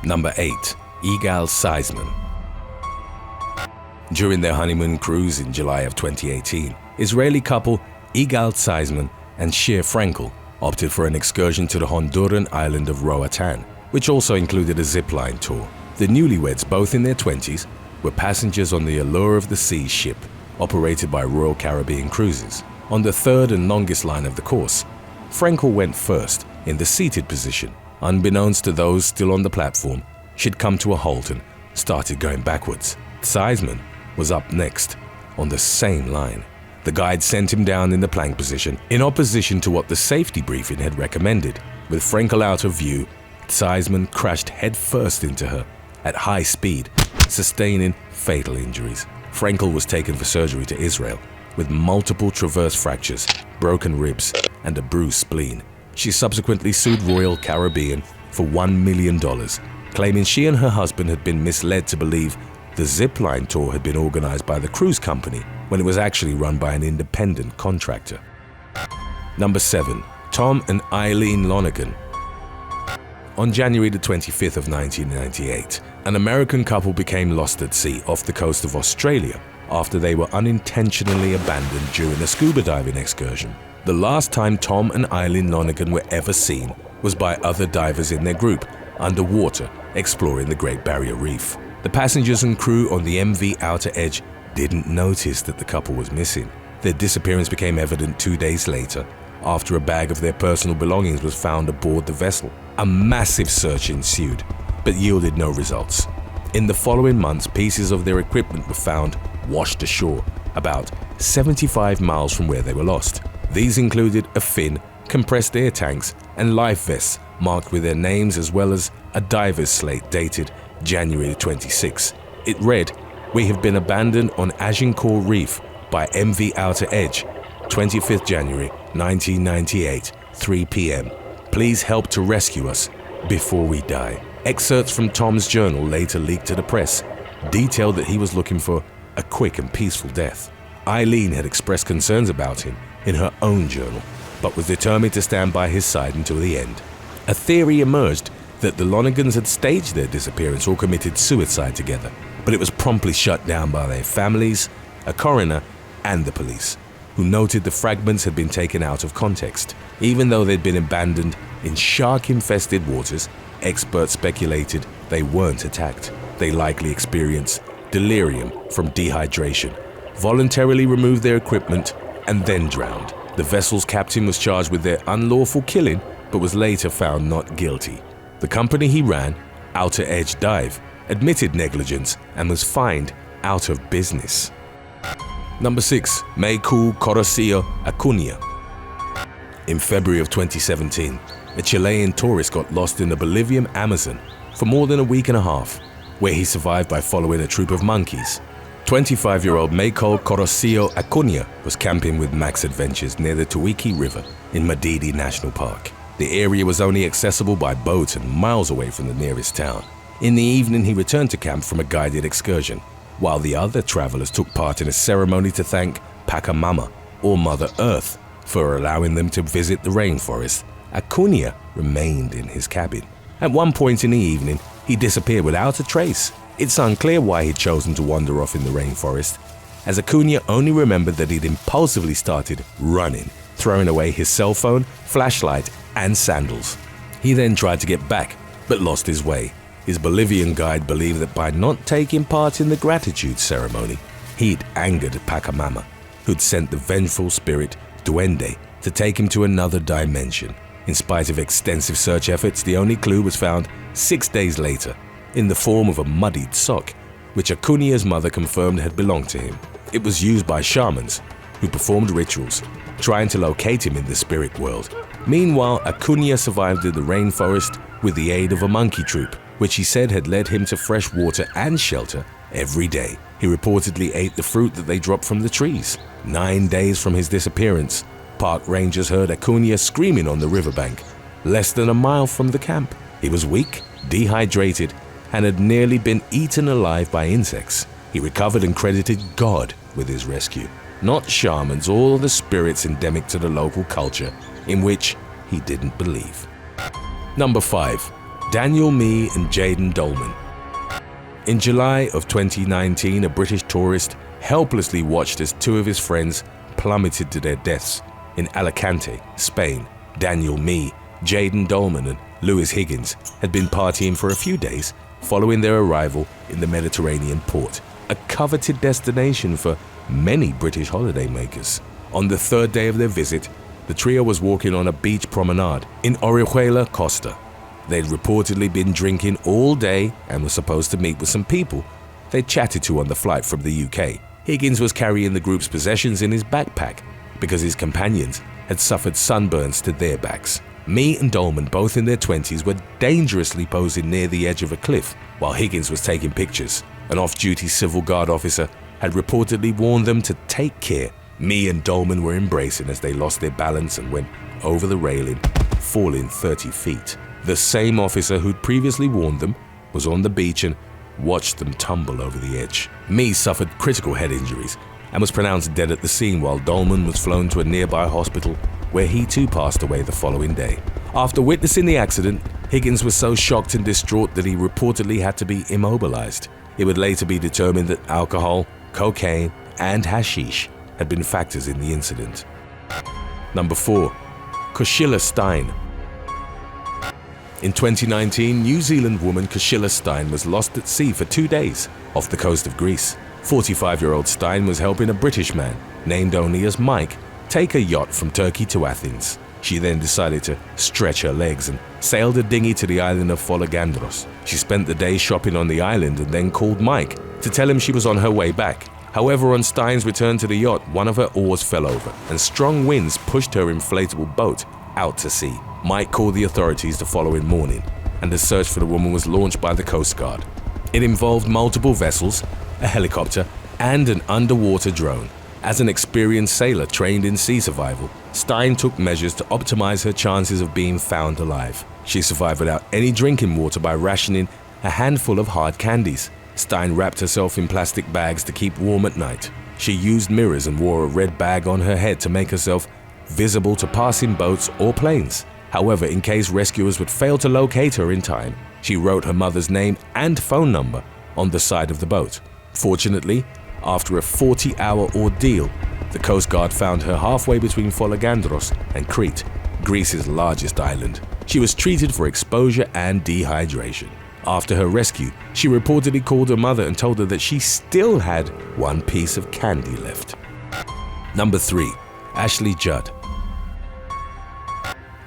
Number 8. Igal Seisman. During their honeymoon cruise in July of 2018, Israeli couple Igal Seisman and Shir Frankel opted for an excursion to the Honduran island of Roatan, which also included a zipline tour. The newlyweds, both in their 20s, were passengers on the Allure of the Sea ship, operated by Royal Caribbean Cruises. On the third and longest line of the course, Frankel went first in the seated position. Unbeknownst to those still on the platform, she'd come to a halt and started going backwards. Seisman was up next on the same line. The guide sent him down in the plank position in opposition to what the safety briefing had recommended. With Frankel out of view, Seisman crashed headfirst into her at high speed, sustaining fatal injuries. Frankel was taken for surgery to Israel with multiple transverse fractures, broken ribs, and a bruised spleen. She subsequently sued Royal Caribbean for $1 million, claiming she and her husband had been misled to believe the zipline tour had been organized by the cruise company when it was actually run by an independent contractor. Number 7. Tom and Eileen Nolan. On January the 25th of 1998, an American couple became lost at sea off the coast of Australia after they were unintentionally abandoned during a scuba diving excursion. The last time Tom and Eileen Nolan were ever seen was by other divers in their group, underwater, exploring the Great Barrier Reef. The passengers and crew on the MV Outer Edge didn't notice that the couple was missing. Their disappearance became evident 2 days later, after a bag of their personal belongings was found aboard the vessel. A massive search ensued, but yielded no results. In the following months, pieces of their equipment were found washed ashore, about 75 miles from where they were lost. These included a fin, compressed air tanks, and life vests marked with their names, as well as a diver's slate dated January 26. It read, "We have been abandoned on Agincourt Reef by MV Outer Edge, 25th January 1998, 3 p.m. Please help to rescue us before we die." Excerpts from Tom's journal later leaked to the press detailed that he was looking for a quick and peaceful death. Eileen had expressed concerns about him in her own journal, but was determined to stand by his side until the end. A theory emerged that the Lonegans had staged their disappearance or committed suicide together, but it was promptly shut down by their families, a coroner, and the police, who noted the fragments had been taken out of context. Even though they'd been abandoned in shark-infested waters, experts speculated they weren't attacked. They likely experienced delirium from dehydration, voluntarily removed their equipment, and then drowned. The vessel's captain was charged with their unlawful killing, but was later found not guilty. The company he ran, Outer Edge Dive, admitted negligence and was fined out of business. Number 6. Maku Korosio Acuna. In February of 2017, a Chilean tourist got lost in the Bolivian Amazon for more than a week and a half, where he survived by following a troop of monkeys. 25-year-old Maku Korosio Acuna was camping with Max Adventures near the Tuiki River in Madidi National Park. The area was only accessible by boat and miles away from the nearest town. In the evening, he returned to camp from a guided excursion, while the other travelers took part in a ceremony to thank Pachamama, or Mother Earth, for allowing them to visit the rainforest. Acuna remained in his cabin. At one point in the evening, he disappeared without a trace. It's unclear why he'd chosen to wander off in the rainforest, as Acuna only remembered that he'd impulsively started running, throwing away his cell phone, flashlight, and sandals. He then tried to get back, but lost his way. His Bolivian guide believed that by not taking part in the gratitude ceremony, he'd angered Pachamama, who'd sent the vengeful spirit Duende to take him to another dimension. In spite of extensive search efforts, the only clue was found 6 days later in the form of a muddied sock, which Acuna's mother confirmed had belonged to him. It was used by shamans who performed rituals, trying to locate him in the spirit world. Meanwhile, Acuna survived in the rainforest with the aid of a monkey troop, which he said had led him to fresh water and shelter every day. He reportedly ate the fruit that they dropped from the trees. 9 days from his disappearance, park rangers heard Acuna screaming on the riverbank, less than a mile from the camp. He was weak, dehydrated, and had nearly been eaten alive by insects. He recovered and credited God with his rescue, not shamans or the spirits endemic to the local culture in which he didn't believe. Number 5. Daniel Mee and Jaden Dolman. In July of 2019, a British tourist helplessly watched as two of his friends plummeted to their deaths in Alicante, Spain. Daniel Mee, Jaden Dolman and Lewis Higgins had been partying for a few days following their arrival in the Mediterranean port, a coveted destination for many British holidaymakers. On the third day of their visit, the trio was walking on a beach promenade in Orihuela, Costa. They'd reportedly been drinking all day and were supposed to meet with some people they'd chatted to on the flight from the UK. Higgins was carrying the group's possessions in his backpack because his companions had suffered sunburns to their backs. Mee and Dolman, both in their 20s, were dangerously posing near the edge of a cliff while Higgins was taking pictures. An off-duty civil guard officer had reportedly warned them to take care. Mee and Dolman were embracing as they lost their balance and went over the railing, falling 30 feet. The same officer who'd previously warned them was on the beach and watched them tumble over the edge. Mee suffered critical head injuries and was pronounced dead at the scene, while Dolman was flown to a nearby hospital where he too passed away the following day. After witnessing the accident, Higgins was so shocked and distraught that he reportedly had to be immobilized. It would later be determined that alcohol, cocaine, and hashish had been factors in the incident. Number 4. Kashila Stein. In 2019, New Zealand woman Kashila Stein was lost at sea for 2 days off the coast of Greece. 45-year-old Stein was helping a British man, named only as Mike, take a yacht from Turkey to Athens. She then decided to stretch her legs and sailed a dinghy to the island of Folegandros. She spent the day shopping on the island and then called Mike to tell him she was on her way back. However, on Stein's return to the yacht, one of her oars fell over and strong winds pushed her inflatable boat out to sea. Mike called the authorities the following morning, and the search for the woman was launched by the Coast Guard. It involved multiple vessels, a helicopter, and an underwater drone. As an experienced sailor trained in sea survival, Stein took measures to optimize her chances of being found alive. She survived without any drinking water by rationing a handful of hard candies. Stein wrapped herself in plastic bags to keep warm at night. She used mirrors and wore a red bag on her head to make herself visible to passing boats or planes. However, in case rescuers would fail to locate her in time, she wrote her mother's name and phone number on the side of the boat. Fortunately, after a 40-hour ordeal, the Coast Guard found her halfway between Folegandros and Crete, Greece's largest island. She was treated for exposure and dehydration. After her rescue, she reportedly called her mother and told her that she still had one piece of candy left. Number 3. Ashley Judd.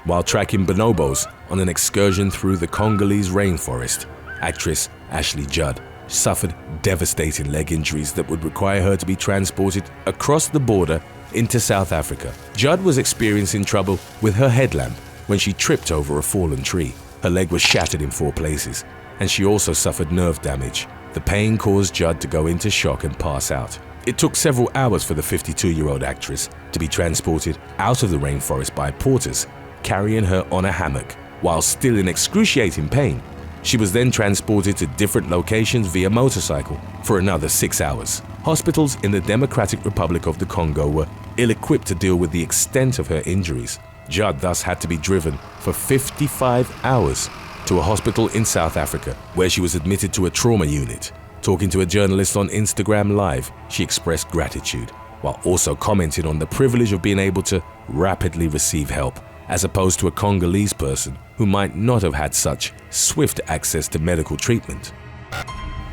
While tracking bonobos on an excursion through the Congolese rainforest, actress Ashley Judd suffered devastating leg injuries that would require her to be transported across the border into South Africa. Judd was experiencing trouble with her headlamp when she tripped over a fallen tree. Her leg was shattered in 4 places, and she also suffered nerve damage. The pain caused Judd to go into shock and pass out. It took several hours for the 52-year-old actress to be transported out of the rainforest by porters, carrying her on a hammock. While still in excruciating pain, she was then transported to different locations via motorcycle for another 6 hours. Hospitals in the Democratic Republic of the Congo were ill-equipped to deal with the extent of her injuries. Judd thus had to be driven for 55 hours to a hospital in South Africa, where she was admitted to a trauma unit. Talking to a journalist on Instagram Live, she expressed gratitude, while also commenting on the privilege of being able to rapidly receive help, as opposed to a Congolese person who might not have had such swift access to medical treatment.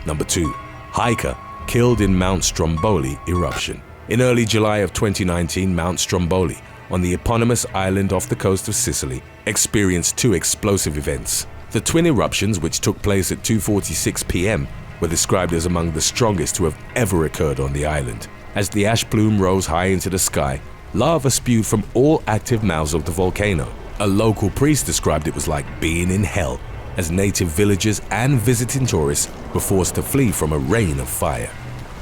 Number 2. Hiker killed in Mount Stromboli eruption. In early July of 2019, Mount Stromboli, on the eponymous island off the coast of Sicily, experienced 2 explosive events. The twin eruptions, which took place at 2:46 p.m., were described as among the strongest to have ever occurred on the island. As the ash plume rose high into the sky, lava spewed from all active mouths of the volcano. A local priest described it was like being in hell, as native villagers and visiting tourists were forced to flee from a rain of fire.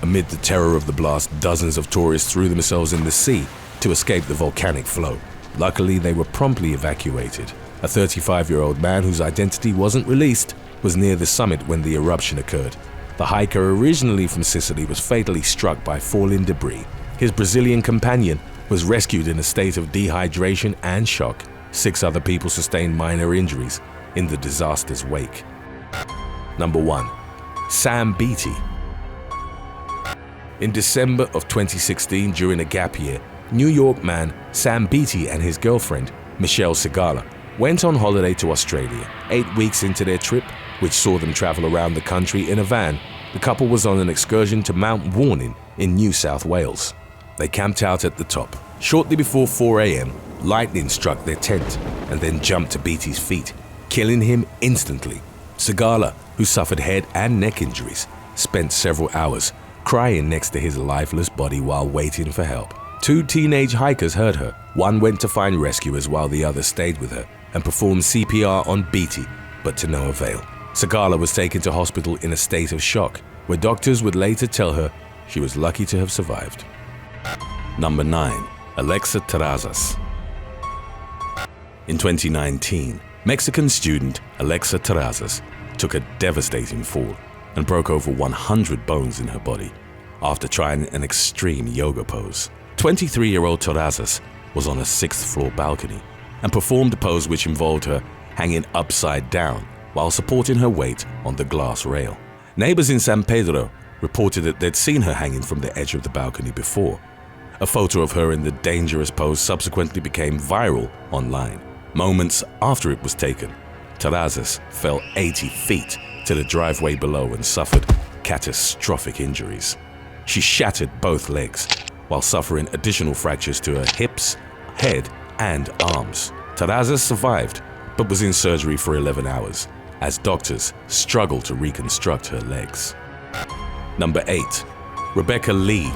Amid the terror of the blast, dozens of tourists threw themselves in the sea to escape the volcanic flow. Luckily, they were promptly evacuated. A 35-year-old man whose identity wasn't released was near the summit when the eruption occurred. The hiker, originally from Sicily, was fatally struck by falling debris. His Brazilian companion was rescued in a state of dehydration and shock. 6 other people sustained minor injuries. in the disaster's wake. Number 1. Sam Beatty. In December of 2016, during a gap year, New York man Sam Beatty and his girlfriend, Michelle Segala, went on holiday to Australia. 8 weeks into their trip, which saw them travel around the country in a van, the couple was on an excursion to Mount Warning in New South Wales. They camped out at the top. Shortly before 4 a.m., lightning struck their tent and then jumped to Beatty's feet, killing him instantly. Segala, who suffered head and neck injuries, spent several hours crying next to his lifeless body while waiting for help. 2 teenage hikers heard her. One went to find rescuers while the other stayed with her and performed CPR on Beatty, but to no avail. Segala was taken to hospital in a state of shock, where doctors would later tell her she was lucky to have survived. Number 9. Alexa Terrazas. In 2019, Mexican student Alexa Terrazas took a devastating fall and broke over 100 bones in her body after trying an extreme yoga pose. 23-year-old Terrazas was on a 6th floor balcony and performed a pose which involved her hanging upside down while supporting her weight on the glass rail. Neighbors in San Pedro reported that they'd seen her hanging from the edge of the balcony before. A photo of her in the dangerous pose subsequently became viral online. Moments after it was taken, Terrazas fell 80 feet to the driveway below and suffered catastrophic injuries. She shattered both legs while suffering additional fractures to her hips, head, and arms. Terrazas survived, but was in surgery for 11 hours as doctors struggled to reconstruct her legs. Number 8. Rebecca Lee.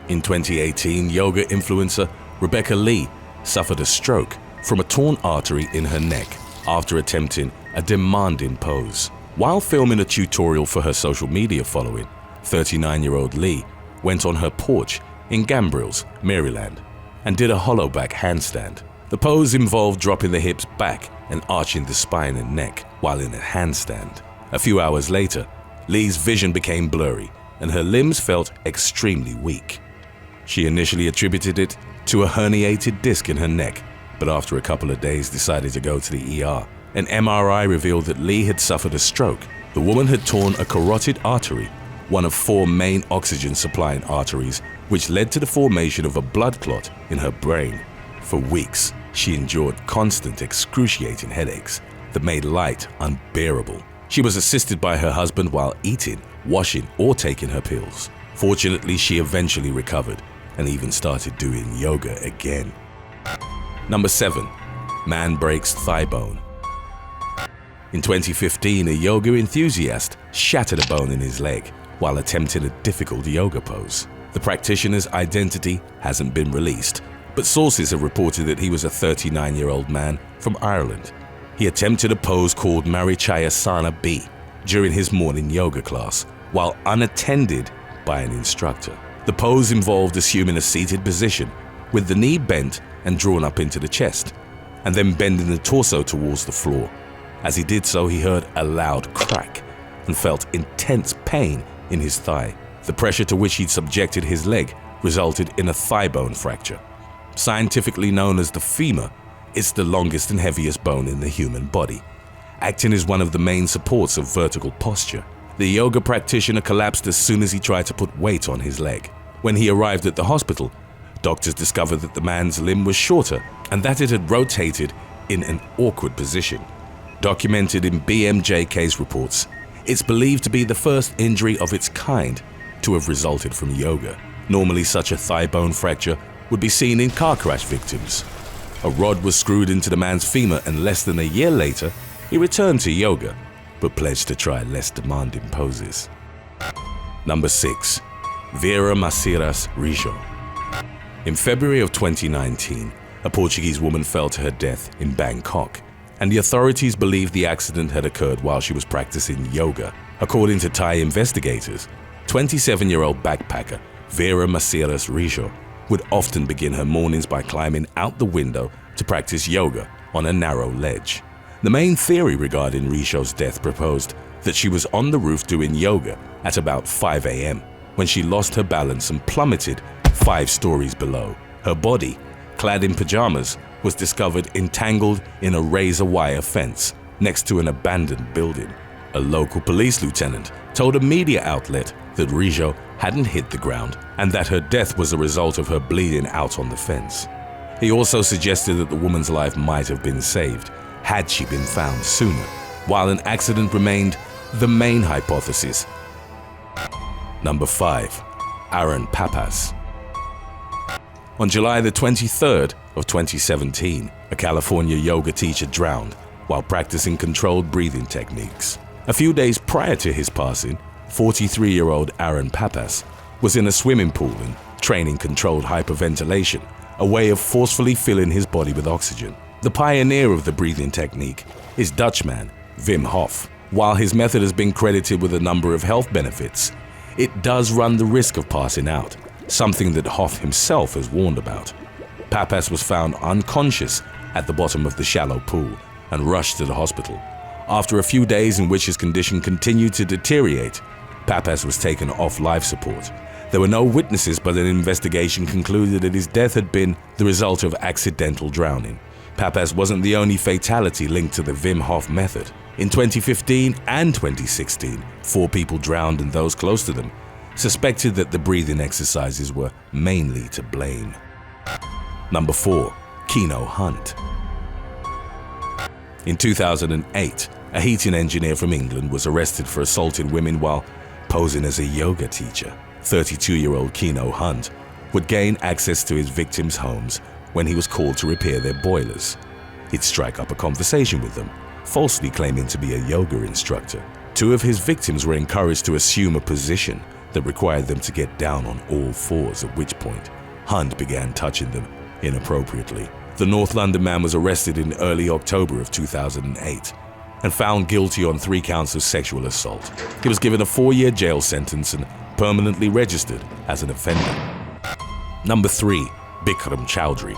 In 2018, yoga influencer Rebecca Lee suffered a stroke from a torn artery in her neck after attempting a demanding pose. While filming a tutorial for her social media following, 39-year-old Lee went on her porch in Gambrils, Maryland, and did a hollow back handstand. The pose involved dropping the hips back and arching the spine and neck while in a handstand. A few hours later, Lee's vision became blurry and her limbs felt extremely weak. She initially attributed it to a herniated disc in her neck, but after a couple of days decided to go to the ER. An MRI revealed that Lee had suffered a stroke. The woman had torn a carotid artery, one of 4 main oxygen-supplying arteries, which led to the formation of a blood clot in her brain. For weeks, she endured constant excruciating headaches that made life unbearable. She was assisted by her husband while eating, washing, or taking her pills. Fortunately, she eventually recovered and even started doing yoga again. Number 7. Man breaks thigh bone. In 2015, a yoga enthusiast shattered a bone in his leg while attempting a difficult yoga pose. The practitioner's identity hasn't been released, but sources have reported that he was a 39-year-old man from Ireland. He attempted a pose called Marichayasana B during his morning yoga class while unattended by an instructor. The pose involved assuming a seated position with the knee bent and drawn up into the chest, and then bending the torso towards the floor. As he did so, he heard a loud crack and felt intense pain in his thigh. The pressure to which he'd subjected his leg resulted in a thigh bone fracture. Scientifically known as the femur, it's the longest and heaviest bone in the human body, acting as one of the main supports of vertical posture. The yoga practitioner collapsed as soon as he tried to put weight on his leg. When he arrived at the hospital, doctors discovered that the man's limb was shorter and that it had rotated in an awkward position. Documented in BMJ case reports, it's believed to be the first injury of its kind to have resulted from yoga. Normally, such a thigh bone fracture would be seen in car crash victims. A rod was screwed into the man's femur, and less than a year later, he returned to yoga, but pledged to try less demanding poses. Number 6. Vera Masiras Rijo. In February of 2019, a Portuguese woman fell to her death in Bangkok, and the authorities believe the accident had occurred while she was practicing yoga. According to Thai investigators, 27-year-old backpacker Vera Masiras Rijo would often begin her mornings by climbing out the window to practice yoga on a narrow ledge. The main theory regarding Rijo's death proposed that she was on the roof doing yoga at about 5 a.m. when she lost her balance and plummeted 5 stories below. Her body, clad in pajamas, was discovered entangled in a razor wire fence next to an abandoned building. A local police lieutenant told a media outlet that Rijo hadn't hit the ground and that her death was a result of her bleeding out on the fence. He also suggested that the woman's life might have been saved had she been found sooner, while an accident remained the main hypothesis. Number 5. Aaron Pappas. On July the 23rd of 2017, a California yoga teacher drowned while practicing controlled breathing techniques. A few days prior to his passing, 43-year-old Aaron Pappas was in a swimming pool and training controlled hyperventilation, a way of forcefully filling his body with oxygen. The pioneer of the breathing technique is Dutchman Wim Hof. While his method has been credited with a number of health benefits, it does run the risk of passing out, something that Hof himself has warned about. Pappas was found unconscious at the bottom of the shallow pool and rushed to the hospital. After a few days in which his condition continued to deteriorate, Pappas was taken off life support. There were no witnesses, but an investigation concluded that his death had been the result of accidental drowning. Pappas wasn't the only fatality linked to the Wim Hof method. In 2015 and 2016, 4 people drowned and those close to them suspected that the breathing exercises were mainly to blame. Number 4. Kino Hunt. In 2008, a heating engineer from England was arrested for assaulting women while posing as a yoga teacher. 32-year-old Kino Hunt would gain access to his victims' homes when he was called to repair their boilers. He'd strike up a conversation with them, falsely claiming to be a yoga instructor. 2 of his victims were encouraged to assume a position that required them to get down on all fours, at which point Hunt began touching them inappropriately. The North London man was arrested in early October of 2008 and found guilty on 3 counts of sexual assault. He was given a 4-year jail sentence and permanently registered as an offender. Number 3. Bikram Choudhury.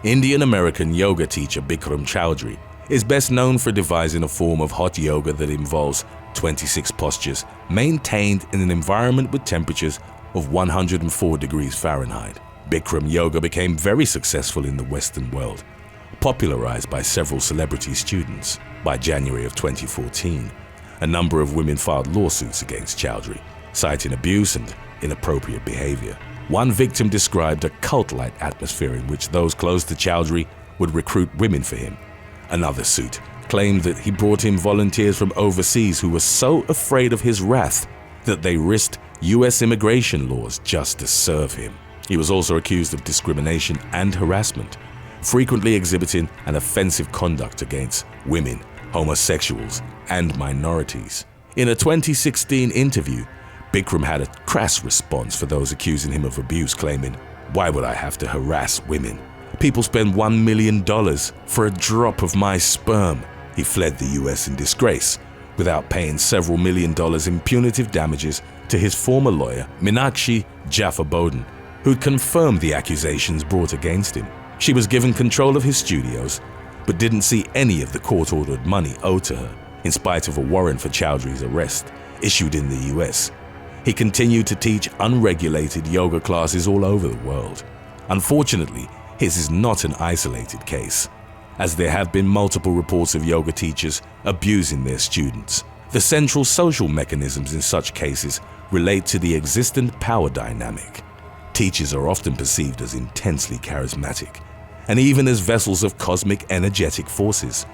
Indian-American yoga teacher Bikram Choudhury is best known for devising a form of hot yoga that involves 26 postures maintained in an environment with temperatures of 104 degrees Fahrenheit. Bikram yoga became very successful in the Western world, popularized by several celebrity students. By January of 2014, a number of women filed lawsuits against Choudhury, citing abuse and inappropriate behavior. One victim described a cult-like atmosphere in which those close to Choudhury would recruit women for him. Another suit claimed that he brought in volunteers from overseas who were so afraid of his wrath that they risked US immigration laws just to serve him. He was also accused of discrimination and harassment, frequently exhibiting an offensive conduct against women, homosexuals, and minorities. In a 2016 interview, Bikram had a crass response for those accusing him of abuse, claiming, "Why would I have to harass women? People spend $1 million for a drop of my sperm." He fled the US in disgrace, without paying several $1 million in punitive damages to his former lawyer, Meenakshi Jaffer-Bodin, who'd confirmed the accusations brought against him. She was given control of his studios, but didn't see any of the court-ordered money owed to her, in spite of a warrant for Choudhury's arrest, issued in the US. He continued to teach unregulated yoga classes all over the world. Unfortunately, his is not an isolated case, as there have been multiple reports of yoga teachers abusing their students. The central social mechanisms in such cases relate to the existent power dynamic. Teachers are often perceived as intensely charismatic, and even as vessels of cosmic energetic forces.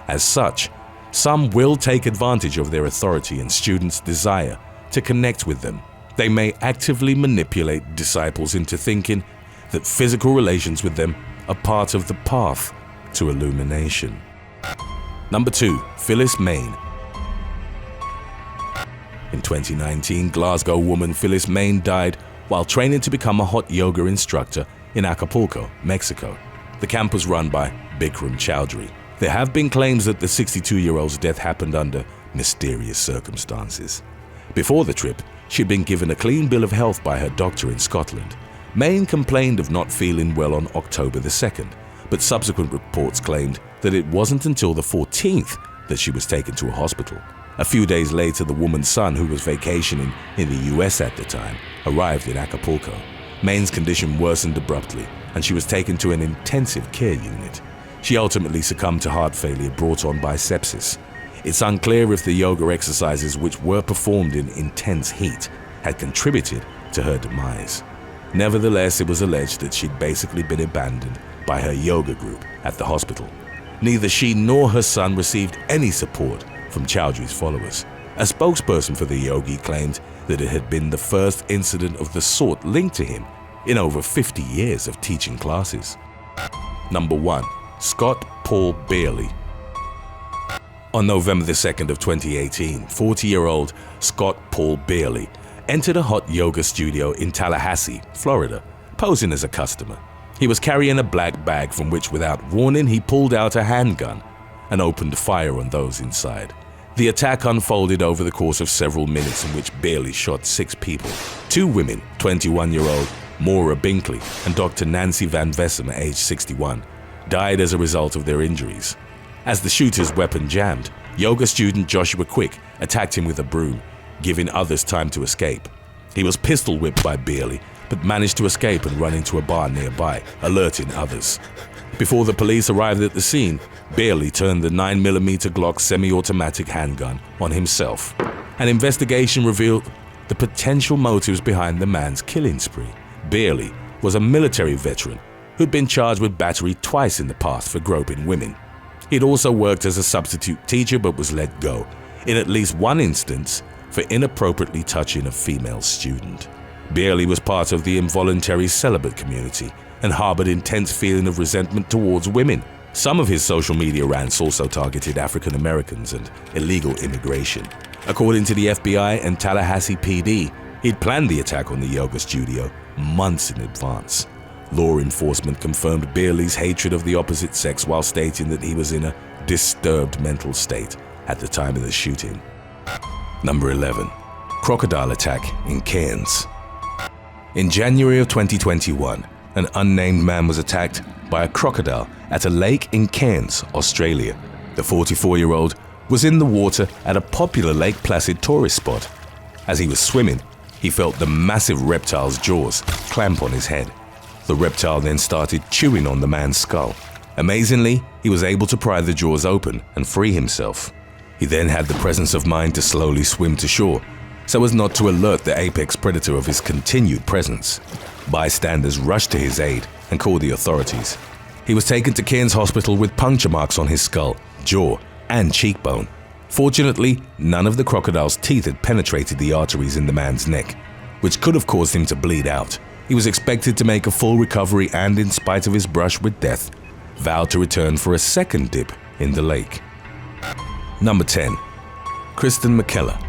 As such, some will take advantage of their authority and students' desire to connect with them. They may actively manipulate disciples into thinking that physical relations with them are part of the path to illumination. Number 2. Phyllis Maine. In 2019, Glasgow woman Phyllis Maine died while training to become a hot yoga instructor in Acapulco, Mexico. The camp was run by Bikram Choudhury. There have been claims that the 62-year-old's death happened under mysterious circumstances. Before the trip, she'd been given a clean bill of health by her doctor in Scotland. Maine complained of not feeling well on October the 2nd, but subsequent reports claimed that it wasn't until the 14th that she was taken to a hospital. A few days later, the woman's son, who was vacationing in the US at the time, arrived in Acapulco. Maine's condition worsened abruptly, and she was taken to an intensive care unit. She ultimately succumbed to heart failure brought on by sepsis. It's unclear if the yoga exercises, which were performed in intense heat, had contributed to her demise. Nevertheless, it was alleged that she'd basically been abandoned by her yoga group at the hospital. Neither she nor her son received any support from Choudhury's followers. A spokesperson for the yogi claimed that it had been the first incident of the sort linked to him in over 50 years of teaching classes. Number 1. Scott Paul Bearley. On November the 2nd of 2018, 40-year-old Scott Paul Bearley entered a hot yoga studio in Tallahassee, Florida, posing as a customer. He was carrying a black bag from which, without warning, he pulled out a handgun and opened fire on those inside. The attack unfolded over the course of several minutes, in which Bearley shot 6 people. 2 women, 21-year-old Maura Binkley and Dr. Nancy Van Vessem, aged 61, died as a result of their injuries. As the shooter's weapon jammed, yoga student Joshua Quick attacked him with a broom, giving others time to escape. He was pistol whipped by Bearley, but managed to escape and run into a bar nearby, alerting others. Before the police arrived at the scene, Bearley turned the 9mm Glock semi-automatic handgun on himself. An investigation revealed the potential motives behind the man's killing spree. Bearley was a military veteran who'd been charged with battery twice in the past for groping women. He'd also worked as a substitute teacher but was let go, in at least one instance, for inappropriately touching a female student. Bearley was part of the involuntary celibate community and harbored intense feeling of resentment towards women. Some of his social media rants also targeted African Americans and illegal immigration. According to the FBI and Tallahassee PD, he'd planned the attack on the yoga studio months in advance. Law enforcement confirmed Bearley's hatred of the opposite sex while stating that he was in a disturbed mental state at the time of the shooting. Number 11. Crocodile Attack in Cairns. In January of 2021, an unnamed man was attacked by a crocodile at a lake in Cairns, Australia. The 44-year-old was in the water at a popular Lake Placid tourist spot. As he was swimming, he felt the massive reptile's jaws clamp on his head. The reptile then started chewing on the man's skull. Amazingly, he was able to pry the jaws open and free himself. He then had the presence of mind to slowly swim to shore, so as not to alert the apex predator of his continued presence. Bystanders rushed to his aid and called the authorities. He was taken to Cairns Hospital with puncture marks on his skull, jaw, and cheekbone. Fortunately, none of the crocodile's teeth had penetrated the arteries in the man's neck, which could have caused him to bleed out. He was expected to make a full recovery and, in spite of his brush with death, vowed to return for a second dip in the lake. Number 10. Kristen McKellar.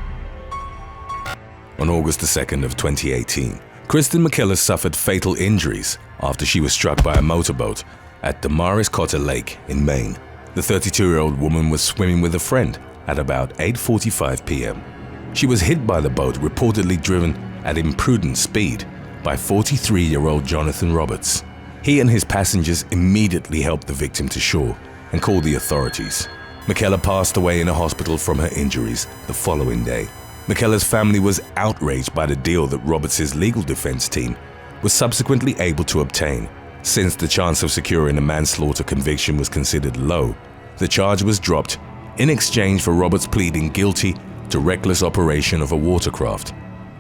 On August 2nd of 2018, Kristen McKellar suffered fatal injuries after she was struck by a motorboat at Damariscotta Lake in Maine. The 32-year-old woman was swimming with a friend at about 8:45 p.m. She was hit by the boat, reportedly driven at imprudent speed by 43-year-old Jonathan Roberts. He and his passengers immediately helped the victim to shore and called the authorities. McKellar passed away in a hospital from her injuries the following day. McKellar's family was outraged by the deal that Roberts' legal defense team was subsequently able to obtain. Since the chance of securing a manslaughter conviction was considered low, the charge was dropped in exchange for Roberts pleading guilty to reckless operation of a watercraft.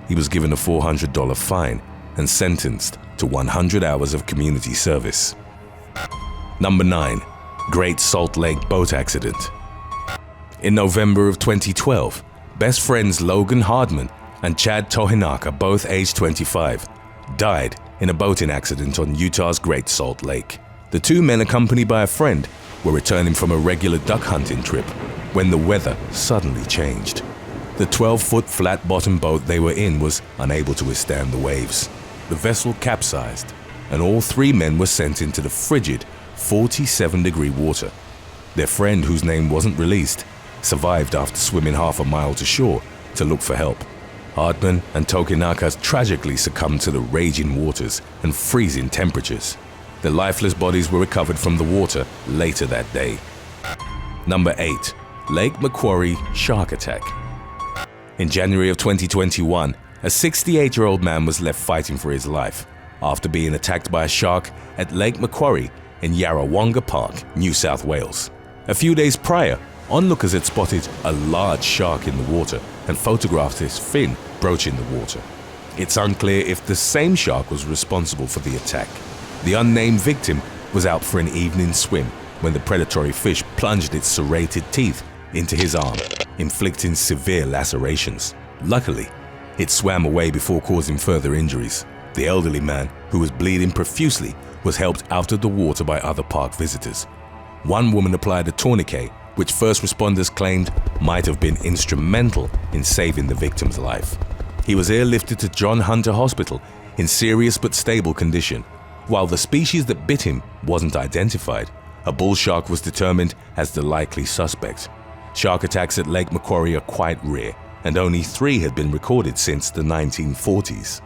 He was given a $400 fine and sentenced to 100 hours of community service. Number 9. Great Salt Lake Boat Accident. In November of 2012, best friends Logan Hardman and Chad Tohinaka, both aged 25, died in a boating accident on Utah's Great Salt Lake. The two men, accompanied by a friend, were returning from a regular duck hunting trip when the weather suddenly changed. The 12-foot flat-bottom boat they were in was unable to withstand the waves. The vessel capsized, and all 3 men were sent into the frigid 47-degree water. Their friend, whose name wasn't released, survived after swimming half a mile to shore to look for help. Hardman and Tokinaka tragically succumbed to the raging waters and freezing temperatures. Their lifeless bodies were recovered from the water later that day. Number 8. Lake Macquarie Shark Attack. In January of 2021, a 68-year-old man was left fighting for his life after being attacked by a shark at Lake Macquarie in Yarrawonga Park, New South Wales. A few days prior, onlookers had spotted a large shark in the water and photographed its fin broaching the water. It's unclear if the same shark was responsible for the attack. The unnamed victim was out for an evening swim when the predatory fish plunged its serrated teeth into his arm, inflicting severe lacerations. Luckily, it swam away before causing further injuries. The elderly man, who was bleeding profusely, was helped out of the water by other park visitors. One woman applied a tourniquet, which first responders claimed might have been instrumental in saving the victim's life. He was airlifted to John Hunter Hospital in serious but stable condition. While the species that bit him wasn't identified, a bull shark was determined as the likely suspect. Shark attacks at Lake Macquarie are quite rare, and only 3 had been recorded since the 1940s.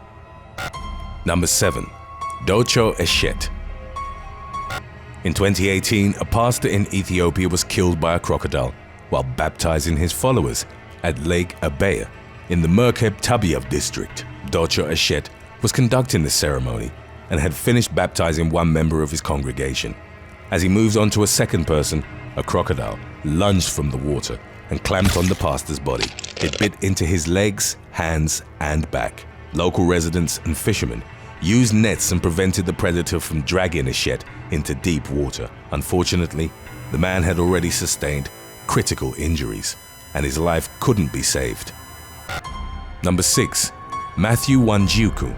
Number 7. Docho Eshet. In 2018, a pastor in Ethiopia was killed by a crocodile while baptizing his followers at Lake Abeya in the Merkeb Tabiav district. Docho Eshet was conducting the ceremony and had finished baptizing one member of his congregation. As he moves on to a second person, a crocodile lunged from the water and clamped on the pastor's body. It bit into his legs, hands, and back. Local residents and fishermen used nets and prevented the predator from dragging Eshet into deep water. Unfortunately, the man had already sustained critical injuries, and his life couldn't be saved. Number 6. Matthew Wanjuku.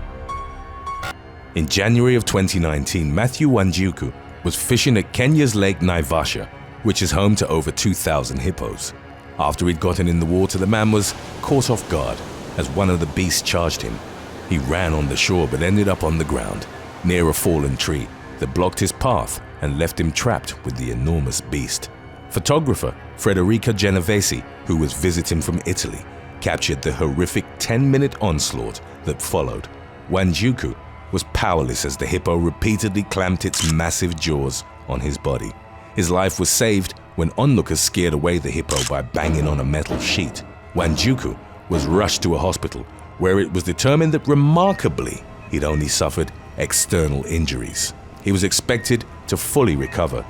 In January of 2019, Matthew Wanjuku was fishing at Kenya's Lake Naivasha, which is home to over 2,000 hippos. After he'd gotten in the water, the man was caught off guard as one of the beasts charged him. He ran on the shore but ended up on the ground, near a fallen tree that blocked his path and left him trapped with the enormous beast. Photographer Frederica Genovese, who was visiting from Italy, captured the horrific 10-minute onslaught that followed. Wanjuku was powerless as the hippo repeatedly clamped its massive jaws on his body. His life was saved when onlookers scared away the hippo by banging on a metal sheet. Wanjuku was rushed to a hospital where it was determined that remarkably he'd only suffered external injuries. He was expected to fully recover.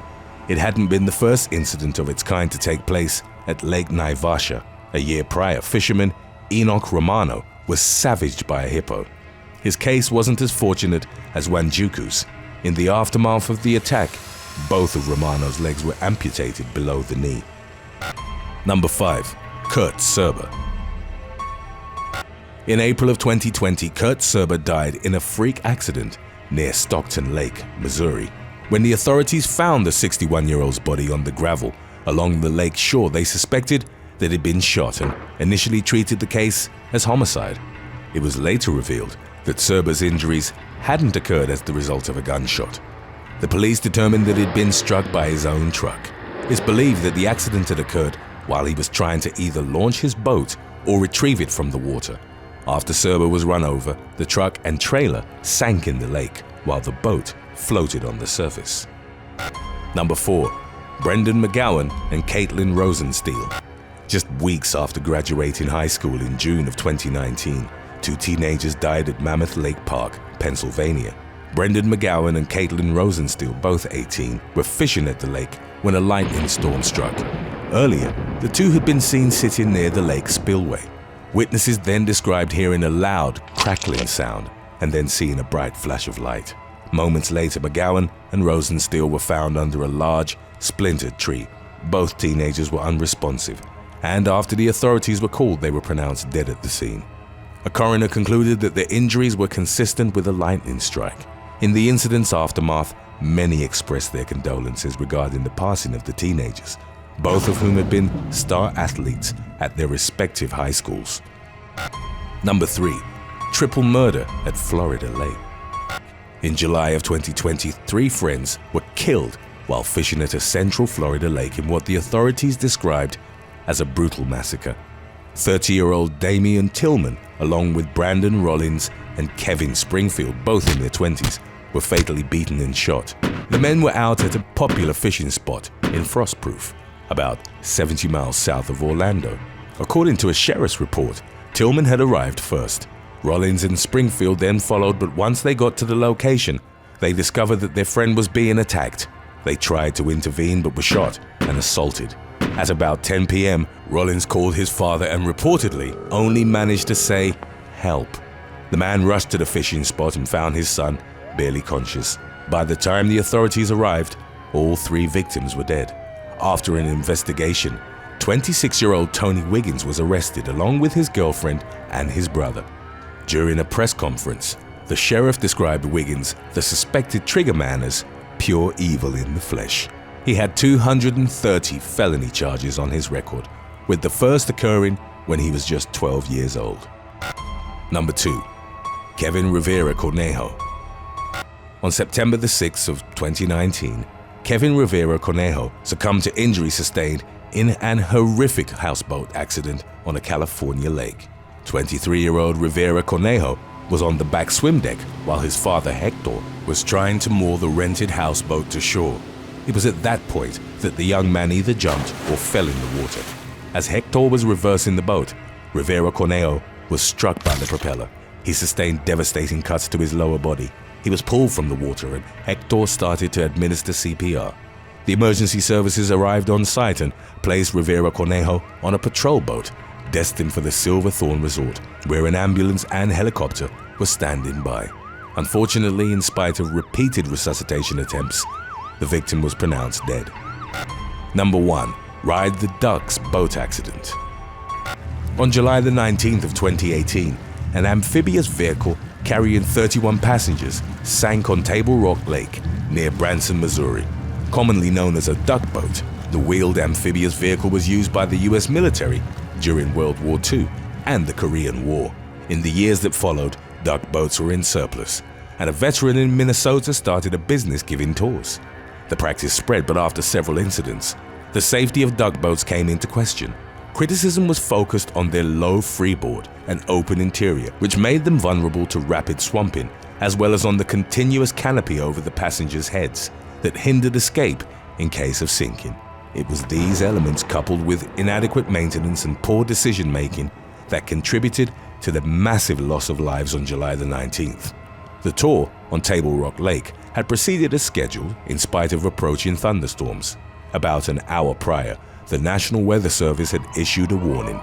It hadn't been the first incident of its kind to take place at Lake Naivasha. A year prior, fisherman Enoch Romano was savaged by a hippo. His case wasn't as fortunate as Wanjuku's. In the aftermath of the attack, both of Romano's legs were amputated below the knee. Number 5. Kurt Cerber. In April of 2020, Kurt Cerber died in a freak accident near Stockton Lake, Missouri. When the authorities found the 61-year-old's body on the gravel along the lake shore, they suspected that he'd been shot and initially treated the case as homicide. It was later revealed that Cerber's injuries hadn't occurred as the result of a gunshot. The police determined that he'd been struck by his own truck. It's believed that the accident had occurred while he was trying to either launch his boat or retrieve it from the water. After Cerber was run over, the truck and trailer sank in the lake while the boat floated on the surface. Number 4. Brendan McGowan and Caitlin Rosensteel. Just weeks after graduating high school in June of 2019, 2 teenagers died at Mammoth Lake Park, Pennsylvania. Brendan McGowan and Caitlin Rosensteel, both 18, were fishing at the lake when a lightning storm struck. Earlier, the two had been seen sitting near the lake spillway. Witnesses then described hearing a loud, crackling sound and then seeing a bright flash of light. Moments later, McGowan and Rosensteel were found under a large, splintered tree. Both teenagers were unresponsive, and after the authorities were called, they were pronounced dead at the scene. A coroner concluded that their injuries were consistent with a lightning strike. In the incident's aftermath, many expressed their condolences regarding the passing of the teenagers, both of whom had been star athletes at their respective high schools. Number 3. Triple murder at Florida Lake. In July of 2020, 3 friends were killed while fishing at a central Florida lake in what the authorities described as a brutal massacre. 30-year-old Damian Tillman, along with Brandon Rollins and Kevin Springfield, both in their 20s, were fatally beaten and shot. The men were out at a popular fishing spot in Frostproof, about 70 miles south of Orlando. According to a sheriff's report, Tillman had arrived first. Rollins and Springfield then followed, but once they got to the location, they discovered that their friend was being attacked. They tried to intervene but were shot and assaulted. At about 10 p.m., Rollins called his father and reportedly only managed to say, "Help." The man rushed to the fishing spot and found his son barely conscious. By the time the authorities arrived, all 3 victims were dead. After an investigation, 26-year-old Tony Wiggins was arrested along with his girlfriend and his brother. During a press conference, the sheriff described Wiggins, the suspected triggerman, as pure evil in the flesh. He had 230 felony charges on his record, with the first occurring when he was just 12 years old. Number 2. Kevin Rivera Cornejo. On September the 6th of 2019, Kevin Rivera Cornejo succumbed to injuries sustained in an horrific houseboat accident on a California lake. 23-year-old Rivera Cornejo was on the back swim deck while his father Hector was trying to moor the rented houseboat to shore. It was at that point that the young man either jumped or fell in the water. As Hector was reversing the boat, Rivera Cornejo was struck by the propeller. He sustained devastating cuts to his lower body. He was pulled from the water and Hector started to administer CPR. The emergency services arrived on site and placed Rivera Cornejo on a patrol boat destined for the Silverthorne Resort, where an ambulance and helicopter were standing by. Unfortunately, in spite of repeated resuscitation attempts, the victim was pronounced dead. Number 1. Ride the Ducks boat accident. On July the 19th of 2018, an amphibious vehicle carrying 31 passengers sank on Table Rock Lake near Branson, Missouri. Commonly known as a duck boat, the wheeled amphibious vehicle was used by the U.S. military during World War II and the Korean War. In the years that followed, duck boats were in surplus, and a veteran in Minnesota started a business giving tours. The practice spread, but after several incidents, the safety of duck boats came into question. Criticism was focused on their low freeboard and open interior, which made them vulnerable to rapid swamping, as well as on the continuous canopy over the passengers' heads that hindered escape in case of sinking. It was these elements, coupled with inadequate maintenance and poor decision-making, that contributed to the massive loss of lives on July the 19th. The tour on Table Rock Lake had proceeded as scheduled in spite of approaching thunderstorms. About an hour prior, the National Weather Service had issued a warning.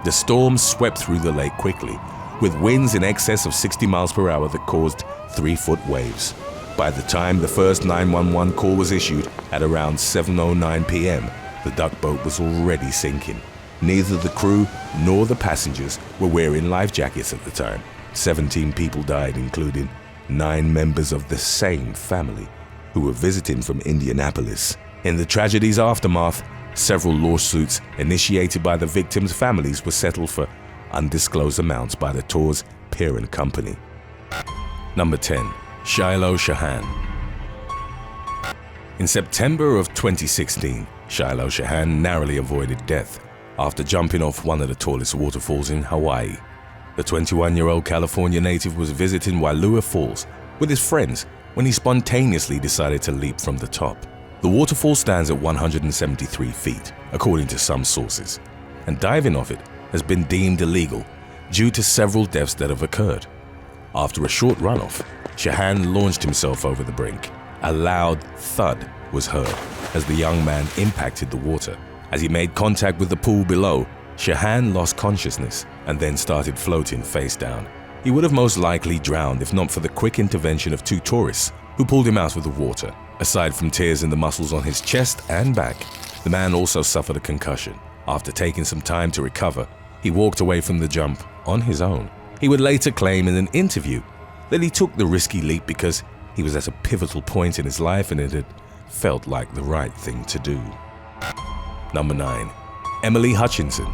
The storm swept through the lake quickly, with winds in excess of 60 miles per hour that caused 3-foot waves. By the time the first 911 call was issued at around 7:09 p.m., the duck boat was already sinking. Neither the crew nor the passengers were wearing life jackets at the time. 17 people died, including 9 members of the same family who were visiting from Indianapolis. In the tragedy's aftermath, several lawsuits initiated by the victims' families were settled for undisclosed amounts by the tour's parent company. Number 10. Shiloh Shahan. In September of 2016, Shiloh Shahan narrowly avoided death after jumping off one of the tallest waterfalls in Hawaii. The 21-year-old California native was visiting Wailua Falls with his friends when he spontaneously decided to leap from the top. The waterfall stands at 173 feet, according to some sources, and diving off it has been deemed illegal due to several deaths that have occurred. After a short runoff, Shahan launched himself over the brink. A loud thud was heard as the young man impacted the water. As he made contact with the pool below, Shahan lost consciousness and then started floating face down. He would have most likely drowned if not for the quick intervention of 2 tourists who pulled him out of the water. Aside from tears in the muscles on his chest and back, the man also suffered a concussion. After taking some time to recover, he walked away from the jump on his own. He would later claim in an interview that he took the risky leap because he was at a pivotal point in his life and it had felt like the right thing to do. Number 9. Emily Hutchinson.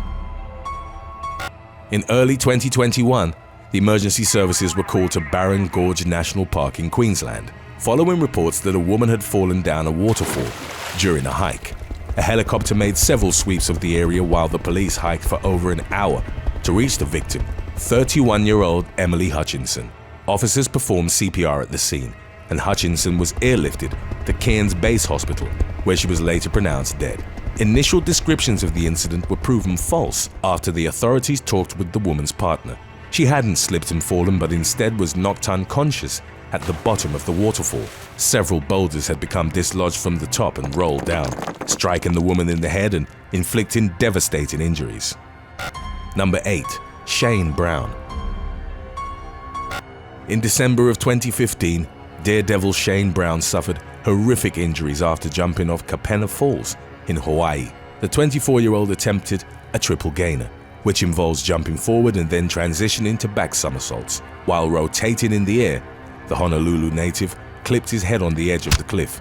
In early 2021, the emergency services were called to Barron Gorge National Park in Queensland, following reports that a woman had fallen down a waterfall during a hike. A helicopter made several sweeps of the area while the police hiked for over an hour to reach the victim, 31-year-old Emily Hutchinson. Officers performed CPR at the scene, and Hutchinson was airlifted to Cairns Base Hospital, where she was later pronounced dead. Initial descriptions of the incident were proven false after the authorities talked with the woman's partner. She hadn't slipped and fallen, but instead was knocked unconscious at the bottom of the waterfall. Several boulders had become dislodged from the top and rolled down, striking the woman in the head and inflicting devastating injuries. Number 8. Shane Brown. In December of 2015, daredevil Shane Brown suffered horrific injuries after jumping off Kapena Falls in Hawaii. The 24-year-old attempted a triple gainer, which involves jumping forward and then transitioning to back somersaults. While rotating in the air, the Honolulu native clipped his head on the edge of the cliff,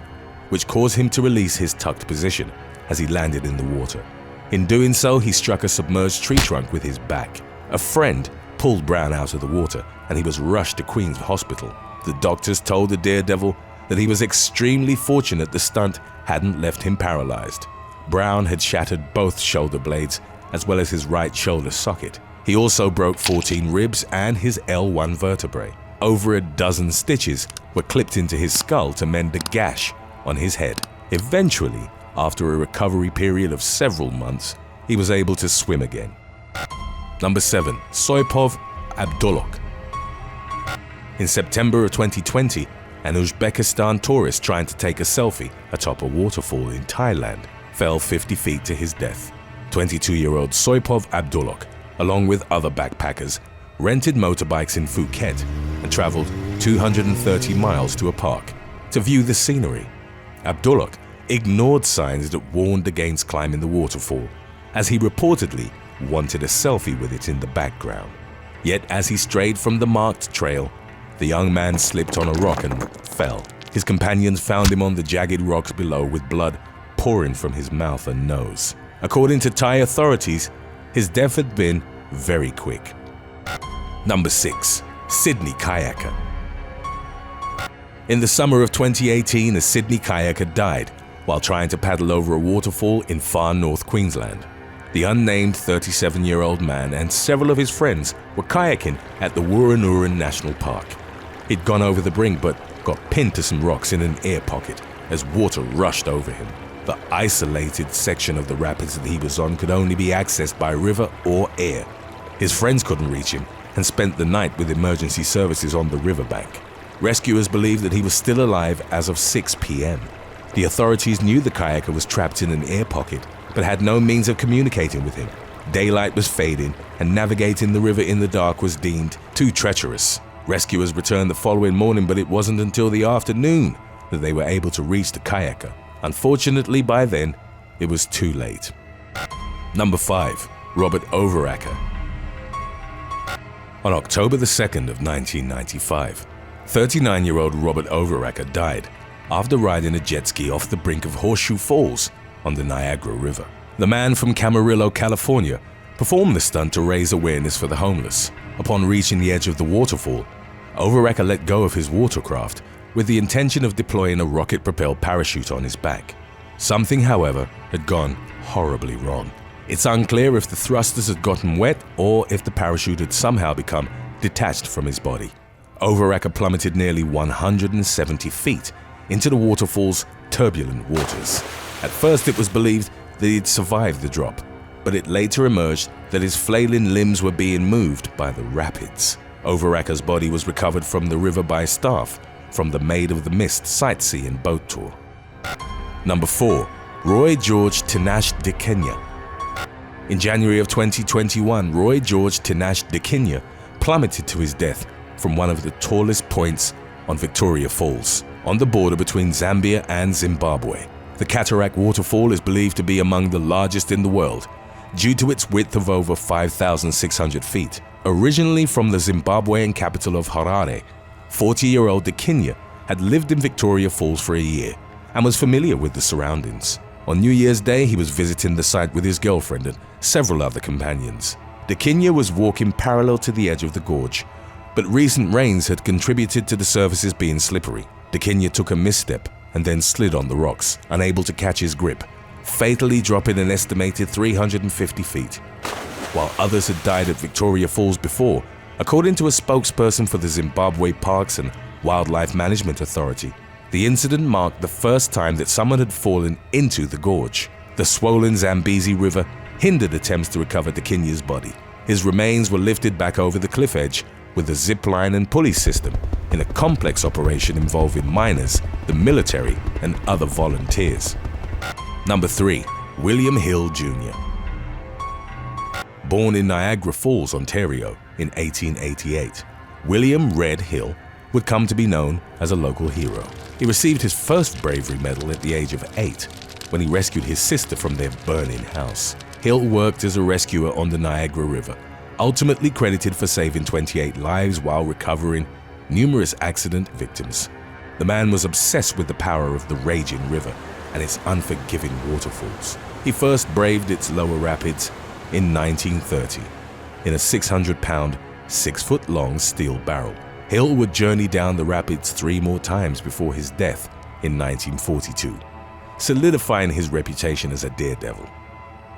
which caused him to release his tucked position as he landed in the water. In doing so, he struck a submerged tree trunk with his back. A friend pulled Brown out of the water and he was rushed to Queens Hospital. The doctors told the daredevil that he was extremely fortunate the stunt hadn't left him paralyzed. Brown had shattered both shoulder blades as well as his right shoulder socket. He also broke 14 ribs and his L1 vertebrae. Over a dozen stitches were clipped into his skull to mend a gash on his head. Eventually, after a recovery period of several months, he was able to swim again. Number 7. Soypov Abdullah. In September of 2020, an Uzbekistan tourist trying to take a selfie atop a waterfall in Thailand fell 50 feet to his death. 22-year-old Soypov Abdullah, along with other backpackers, rented motorbikes in Phuket and traveled 230 miles to a park to view the scenery. Abdullah ignored signs that warned against climbing the waterfall, as he reportedly wanted a selfie with it in the background. Yet as he strayed from the marked trail, the young man slipped on a rock and fell. His companions found him on the jagged rocks below with blood pouring from his mouth and nose. According to Thai authorities, his death had been very quick. Number 6. Sydney kayaker. In the summer of 2018, a Sydney kayaker died while trying to paddle over a waterfall in far north Queensland. The unnamed 37-year-old man and several of his friends were kayaking at the Wooroonuran National Park. He'd gone over the brink but got pinned to some rocks in an air pocket as water rushed over him. The isolated section of the rapids that he was on could only be accessed by river or air. His friends couldn't reach him and spent the night with emergency services on the riverbank. Rescuers believed that he was still alive as of 6 p.m. The authorities knew the kayaker was trapped in an air pocket but had no means of communicating with him. Daylight was fading and navigating the river in the dark was deemed too treacherous. Rescuers returned the following morning, but it wasn't until the afternoon that they were able to reach the kayaker. Unfortunately, by then, it was too late. Number 5. Robert Overacker. On October the 2nd of 1995, 39-year-old Robert Overacker died after riding a jet ski off the brink of Horseshoe Falls on the Niagara River. The man from Camarillo, California, performed the stunt to raise awareness for the homeless. Upon reaching the edge of the waterfall, Overacker let go of his watercraft with the intention of deploying a rocket-propelled parachute on his back. Something, however, had gone horribly wrong. It's unclear if the thrusters had gotten wet or if the parachute had somehow become detached from his body. Overacker plummeted nearly 170 feet into the waterfall's turbulent waters. At first, it was believed that he'd survived the drop, but it later emerged that his flailing limbs were being moved by the rapids. Overacker's body was recovered from the river by staff from the Maid of the Mist sightseeing boat tour. Number 4. Roy George Tinash de Kenya. In January of 2021, Roy George Tinash de Kenya plummeted to his death from one of the tallest points on Victoria Falls, on the border between Zambia and Zimbabwe. The Cataract waterfall is believed to be among the largest in the world, due to its width of over 5,600 feet. Originally from the Zimbabwean capital of Harare, 40-year-old de Kenya had lived in Victoria Falls for a year and was familiar with the surroundings. On New Year's Day, he was visiting the site with his girlfriend and several other companions. De Kenya was walking parallel to the edge of the gorge, but recent rains had contributed to the surfaces being slippery. De Kenya took a misstep and then slid on the rocks, unable to catch his grip, fatally dropping an estimated 350 feet. While others had died at Victoria Falls before, according to a spokesperson for the Zimbabwe Parks and Wildlife Management Authority, the incident marked the first time that someone had fallen into the gorge. The swollen Zambezi River hindered attempts to recover de Kenya's body. His remains were lifted back over the cliff edge with a zip line and pulley system in a complex operation involving miners, the military, and other volunteers. Number 3. William Hill Jr. Born in Niagara Falls, Ontario in 1888, William Red Hill would come to be known as a local hero. He received his first bravery medal at the age of 8 when he rescued his sister from their burning house. Hill worked as a rescuer on the Niagara River, ultimately credited for saving 28 lives while recovering numerous accident victims. The man was obsessed with the power of the raging river and its unforgiving waterfalls. He first braved its lower rapids in 1930 in a 600-pound, 6-foot-long steel barrel. Hill would journey down the rapids 3 more times before his death in 1942, solidifying his reputation as a daredevil.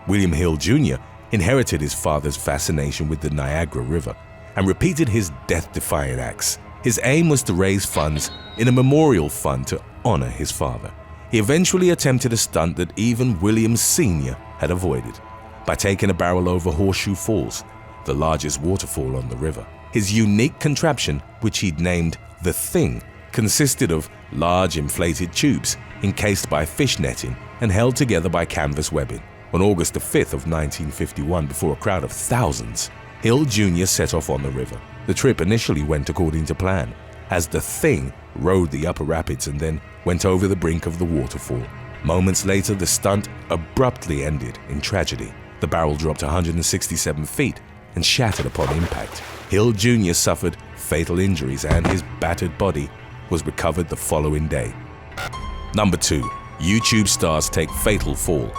William Hill Jr. inherited his father's fascination with the Niagara River and repeated his death-defying acts. His aim was to raise funds in a memorial fund to honor his father. He eventually attempted a stunt that even William Sr. had avoided by taking a barrel over Horseshoe Falls, the largest waterfall on the river. His unique contraption, which he'd named The Thing, consisted of large inflated tubes encased by fish netting and held together by canvas webbing. On August the 5th of 1951, before a crowd of thousands, Hill Jr. set off on the river. The trip initially went according to plan, as The Thing rode the upper rapids and then went over the brink of the waterfall. Moments later, the stunt abruptly ended in tragedy. The barrel dropped 167 feet and shattered upon impact. Hill Jr. suffered fatal injuries and his battered body was recovered the following day. Number 2. YouTube stars take fatal fall.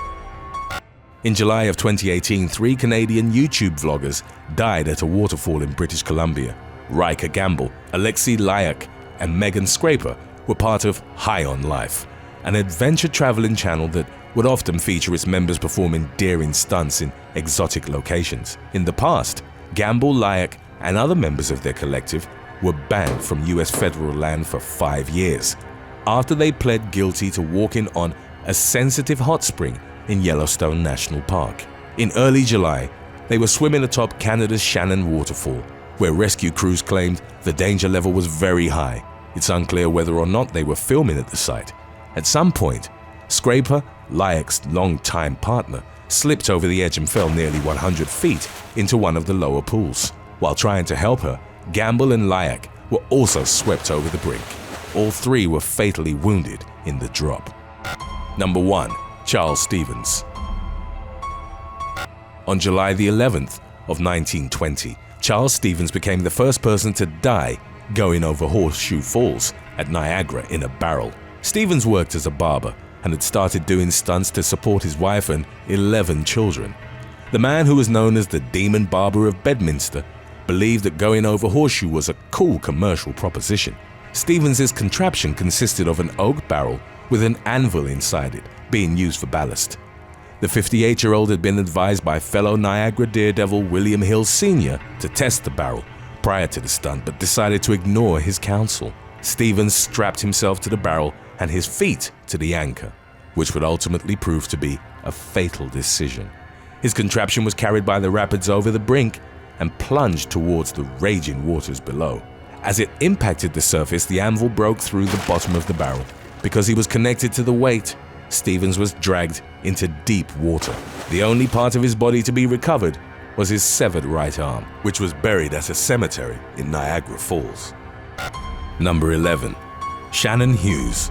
In July of 2018, 3 Canadian YouTube vloggers died at a waterfall in British Columbia. Riker Gamble, Alexei Lyack, and Megan Scraper were part of High on Life, an adventure traveling channel that would often feature its members performing daring stunts in exotic locations. In the past, Gamble, Lyack, and other members of their collective were banned from US federal land for 5 years after they pled guilty to walking on a sensitive hot spring in Yellowstone National Park. In early July, they were swimming atop Canada's Shannon waterfall, where rescue crews claimed the danger level was very high. It's unclear whether or not they were filming at the site. At some point, Scraper, Lyack's longtime partner, slipped over the edge and fell nearly 100 feet into one of the lower pools. While trying to help her, Gamble and Lyack were also swept over the brink. All 3 were fatally wounded in the drop. Number 1. Charles Stevens. On July the 11th of 1920, Charles Stevens became the first person to die going over Horseshoe Falls at Niagara in a barrel. Stevens worked as a barber and had started doing stunts to support his wife and 11 children. The man, who was known as the Demon Barber of Bedminster, believed that going over Horseshoe was a cool commercial proposition. Stevens' contraption consisted of an oak barrel with an anvil inside it, being used for ballast. The 58-year-old had been advised by fellow Niagara daredevil William Hill Sr. to test the barrel prior to the stunt, but decided to ignore his counsel. Stevens strapped himself to the barrel and his feet to the anchor, which would ultimately prove to be a fatal decision. His contraption was carried by the rapids over the brink and plunged towards the raging waters below. As it impacted the surface, the anvil broke through the bottom of the barrel. Because he was connected to the weight, Stevens was dragged into deep water. The only part of his body to be recovered was his severed right arm, which was buried at a cemetery in Niagara Falls. Number 11. Shannon Hughes.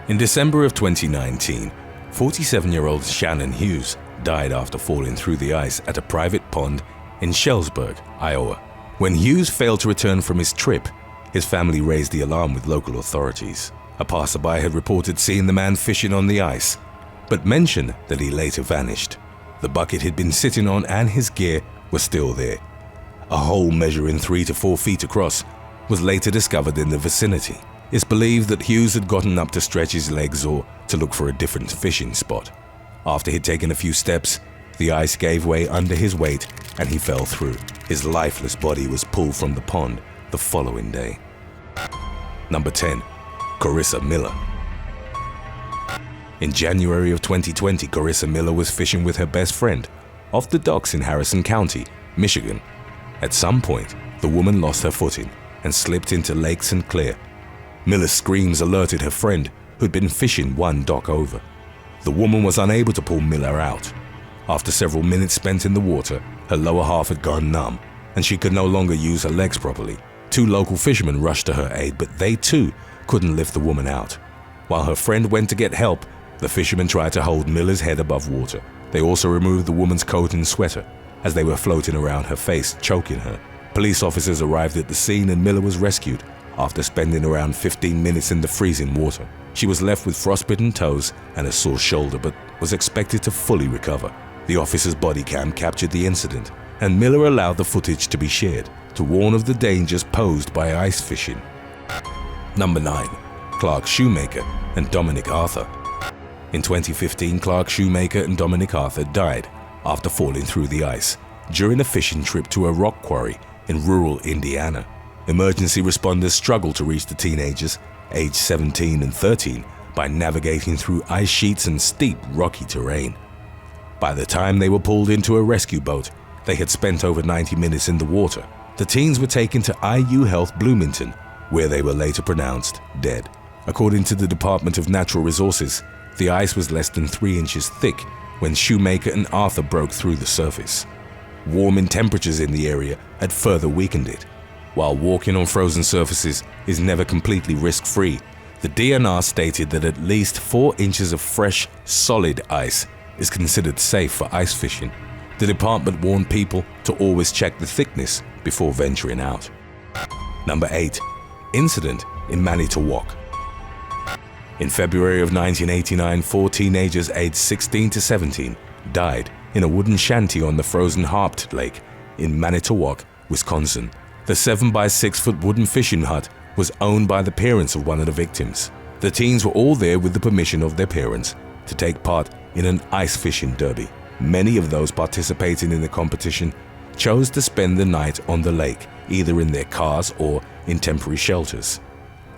In December of 2019, 47-year-old Shannon Hughes died after falling through the ice at a private pond in Shellsburg, Iowa. When Hughes failed to return from his trip, his family raised the alarm with local authorities. A passerby had reported seeing the man fishing on the ice, but mentioned that he later vanished. The bucket he'd been sitting on and his gear were still there. A hole measuring 3 to 4 feet across was later discovered in the vicinity. It's believed that Hughes had gotten up to stretch his legs or to look for a different fishing spot. After he'd taken a few steps, the ice gave way under his weight and he fell through. His lifeless body was pulled from the pond the following day. Number 10. Carissa Miller. In January of 2020, Carissa Miller was fishing with her best friend off the docks in Harrison County, Michigan. At some point, the woman lost her footing and slipped into Lake St. Clair. Miller's screams alerted her friend, who'd been fishing one dock over. The woman was unable to pull Miller out. After several minutes spent in the water, her lower half had gone numb, and she could no longer use her legs properly. 2 local fishermen rushed to her aid, but they too couldn't lift the woman out. While her friend went to get help, the fishermen tried to hold Miller's head above water. They also removed the woman's coat and sweater, as they were floating around her face, choking her. Police officers arrived at the scene and Miller was rescued after spending around 15 minutes in the freezing water. She was left with frostbitten toes and a sore shoulder, but was expected to fully recover. The officer's body cam captured the incident, and Miller allowed the footage to be shared to warn of the dangers posed by ice fishing. Number 9. Clark Shoemaker and Dominic Arthur. In 2015, Clark Shoemaker and Dominic Arthur died after falling through the ice during a fishing trip to a rock quarry in rural Indiana. Emergency responders struggled to reach the teenagers, aged 17 and 13, by navigating through ice sheets and steep, rocky terrain. By the time they were pulled into a rescue boat, they had spent over 90 minutes in the water. The teens were taken to IU Health Bloomington, where they were later pronounced dead. According to the Department of Natural Resources, the ice was less than 3 inches thick when Shoemaker and Arthur broke through the surface. Warming temperatures in the area had further weakened it. While walking on frozen surfaces is never completely risk-free, the DNR stated that at least 4 inches of fresh, solid ice is considered safe for ice fishing. The department warned people to always check the thickness before venturing out. Number 8. Incident in Manitowoc. In February of 1989, 4 teenagers aged 16 to 17 died in a wooden shanty on the frozen Harped Lake in Manitowoc, Wisconsin. The 7-by-6-foot wooden fishing hut was owned by the parents of one of the victims. The teens were all there with the permission of their parents to take part in an ice fishing derby. Many of those participating in the competition chose to spend the night on the lake, either in their cars or in temporary shelters.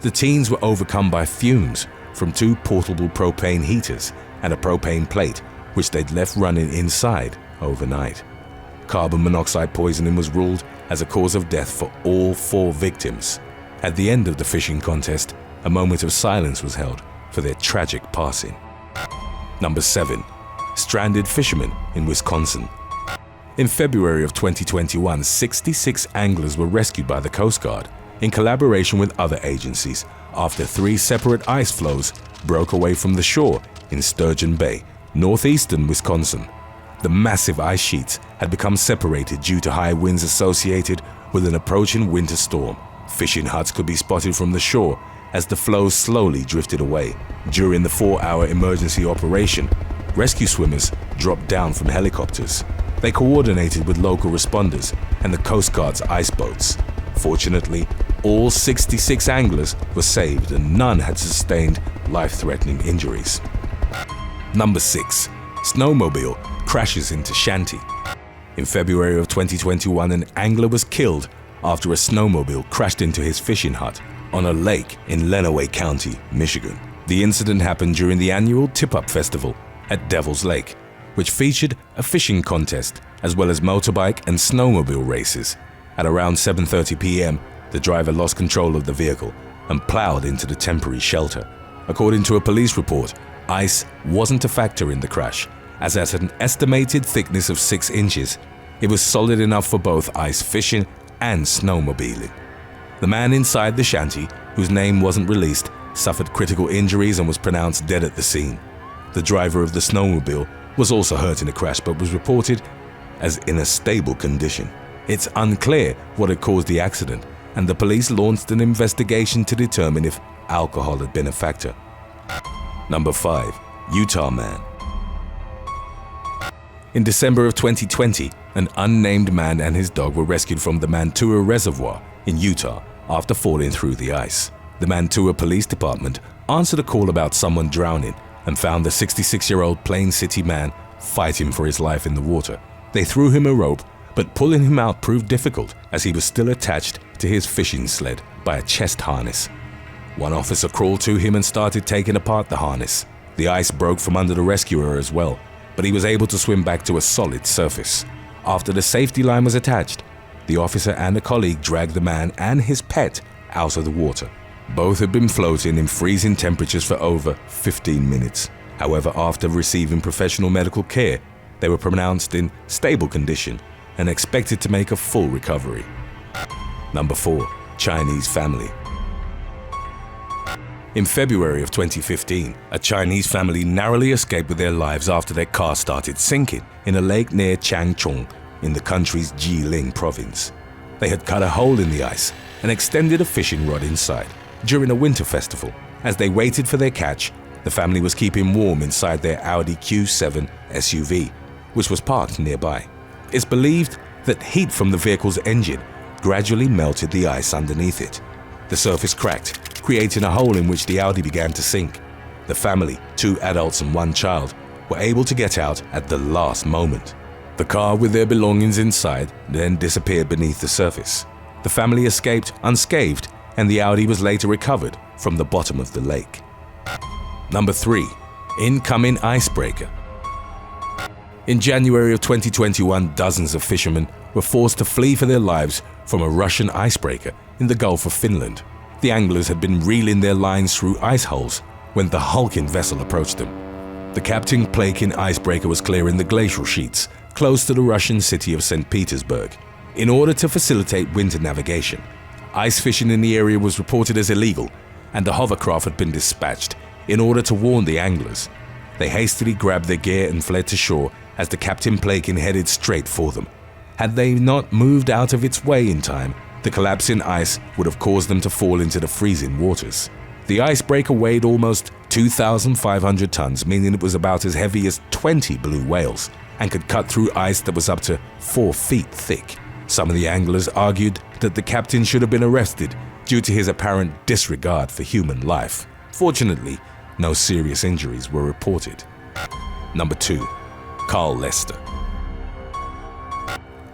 The teens were overcome by fumes from 2 portable propane heaters and a propane plate, which they'd left running inside overnight. Carbon monoxide poisoning was ruled as a cause of death for all 4 victims. At the end of the fishing contest, a moment of silence was held for their tragic passing. Number 7. Stranded fishermen in Wisconsin. In February of 2021, 66 anglers were rescued by the Coast Guard in collaboration with other agencies after 3 separate ice floes broke away from the shore in Sturgeon Bay, northeastern Wisconsin. The massive ice sheets had become separated due to high winds associated with an approaching winter storm. Fishing huts could be spotted from the shore as the floes slowly drifted away. During the 4-hour emergency operation, rescue swimmers dropped down from helicopters. They coordinated with local responders and the Coast Guard's ice boats. Fortunately, all 66 anglers were saved and none had sustained life-threatening injuries. Number 6. Snowmobile crashes into shanty. In February of 2021, an angler was killed after a snowmobile crashed into his fishing hut on a lake in Lenawee County, Michigan. The incident happened during the annual Tip-Up Festival at Devil's Lake, which featured a fishing contest as well as motorbike and snowmobile races. At around 7:30 p.m., the driver lost control of the vehicle and plowed into the temporary shelter. According to a police report, ice wasn't a factor in the crash, as at an estimated thickness of 6 inches, it was solid enough for both ice fishing and snowmobiling. The man inside the shanty, whose name wasn't released, suffered critical injuries and was pronounced dead at the scene. The driver of the snowmobile was also hurt in the crash but was reported as in a stable condition. It's unclear what had caused the accident, and the police launched an investigation to determine if alcohol had been a factor. Number 5. Utah Man. In December of 2020, an unnamed man and his dog were rescued from the Mantua Reservoir in Utah after falling through the ice. The Mantua Police Department answered a call about someone drowning and found the 66-year-old Plain City man fighting for his life in the water. They threw him a rope, but pulling him out proved difficult as he was still attached to his fishing sled by a chest harness. One officer crawled to him and started taking apart the harness. The ice broke from under the rescuer as well, but he was able to swim back to a solid surface. After the safety line was attached, the officer and a colleague dragged the man and his pet out of the water. Both had been floating in freezing temperatures for over 15 minutes. However, after receiving professional medical care, they were pronounced in stable condition and expected to make a full recovery. Number 4. Chinese family. In February of 2015, a Chinese family narrowly escaped with their lives after their car started sinking in a lake near Changchun in the country's Jilin province. They had cut a hole in the ice and extended a fishing rod inside. During a winter festival, as they waited for their catch, the family was keeping warm inside their Audi Q7 SUV, which was parked nearby. It's believed that heat from the vehicle's engine gradually melted the ice underneath it. The surface cracked, creating a hole in which the Audi began to sink. The family, 2 adults and 1 child, were able to get out at the last moment. The car with their belongings inside then disappeared beneath the surface. The family escaped unscathed, and the Audi was later recovered from the bottom of the lake. Number 3. Incoming icebreaker. In January of 2021, dozens of fishermen were forced to flee for their lives from a Russian icebreaker in the Gulf of Finland. The anglers had been reeling their lines through ice holes when the hulking vessel approached them. The Captain Plakin icebreaker was clearing the glacial sheets close to the Russian city of St. Petersburg. In order to facilitate winter navigation, ice fishing in the area was reported as illegal, and the hovercraft had been dispatched in order to warn the anglers. They hastily grabbed their gear and fled to shore as the Captain Plakin headed straight for them. Had they not moved out of its way in time, the collapsing ice would have caused them to fall into the freezing waters. The icebreaker weighed almost 2,500 tons, meaning it was about as heavy as 20 blue whales, and could cut through ice that was up to 4 feet thick. Some of the anglers argued that the captain should have been arrested due to his apparent disregard for human life. Fortunately, no serious injuries were reported. Number 2. Carl Lester.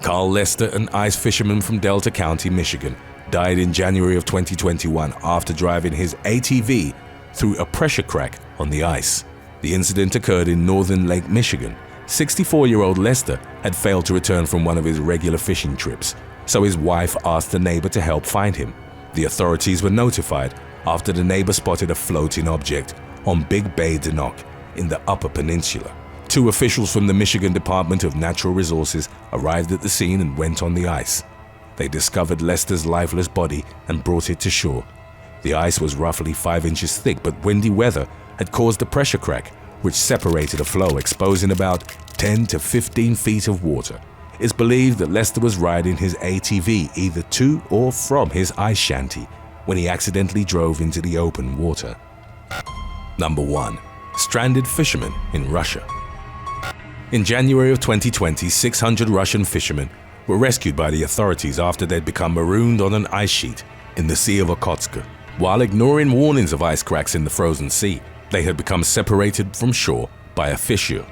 Carl Lester, an ice fisherman from Delta County, Michigan, died in January of 2021 after driving his ATV through a pressure crack on the ice. The incident occurred in northern Lake Michigan. 64-year-old Lester had failed to return from one of his regular fishing trips, so his wife asked a neighbor to help find him. The authorities were notified after the neighbor spotted a floating object on Big Bay Denok in the Upper Peninsula. 2 officials from the Michigan Department of Natural Resources arrived at the scene and went on the ice. They discovered Lester's lifeless body and brought it to shore. The ice was roughly 5 inches thick, but windy weather had caused a pressure crack, which separated a flow, exposing about 10 to 15 feet of water. It's believed that Lester was riding his ATV either to or from his ice shanty when he accidentally drove into the open water. Number 1. Stranded fishermen in Russia. In January of 2020, 600 Russian fishermen were rescued by the authorities after they'd become marooned on an ice sheet in the Sea of Okhotsk. While ignoring warnings of ice cracks in the frozen sea, they had become separated from shore by a fissure.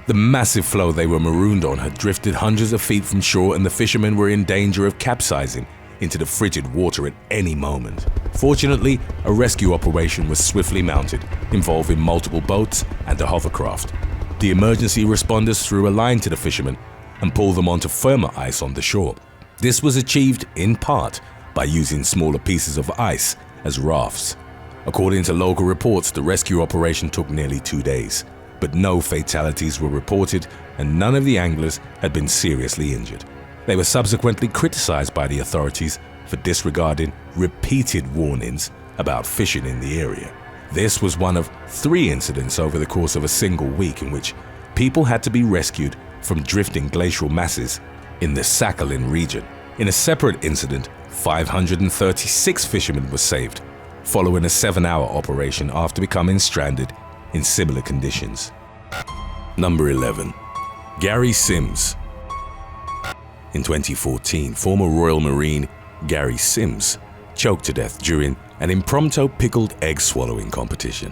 The massive floe they were marooned on had drifted hundreds of feet from shore, and the fishermen were in danger of capsizing into the frigid water at any moment. Fortunately, a rescue operation was swiftly mounted, involving multiple boats and a hovercraft. The emergency responders threw a line to the fishermen and pulled them onto firmer ice on the shore. This was achieved in part by using smaller pieces of ice as rafts. According to local reports, the rescue operation took nearly 2 days, but no fatalities were reported and none of the anglers had been seriously injured. They were subsequently criticized by the authorities for disregarding repeated warnings about fishing in the area. This was one of 3 incidents over the course of a single week in which people had to be rescued from drifting glacial masses in the Sakhalin region. In a separate incident, 536 fishermen were saved, following a 7-hour operation after becoming stranded in similar conditions. Number 11. Gary Sims. In 2014, former Royal Marine Gary Sims choked to death during an impromptu pickled egg swallowing competition.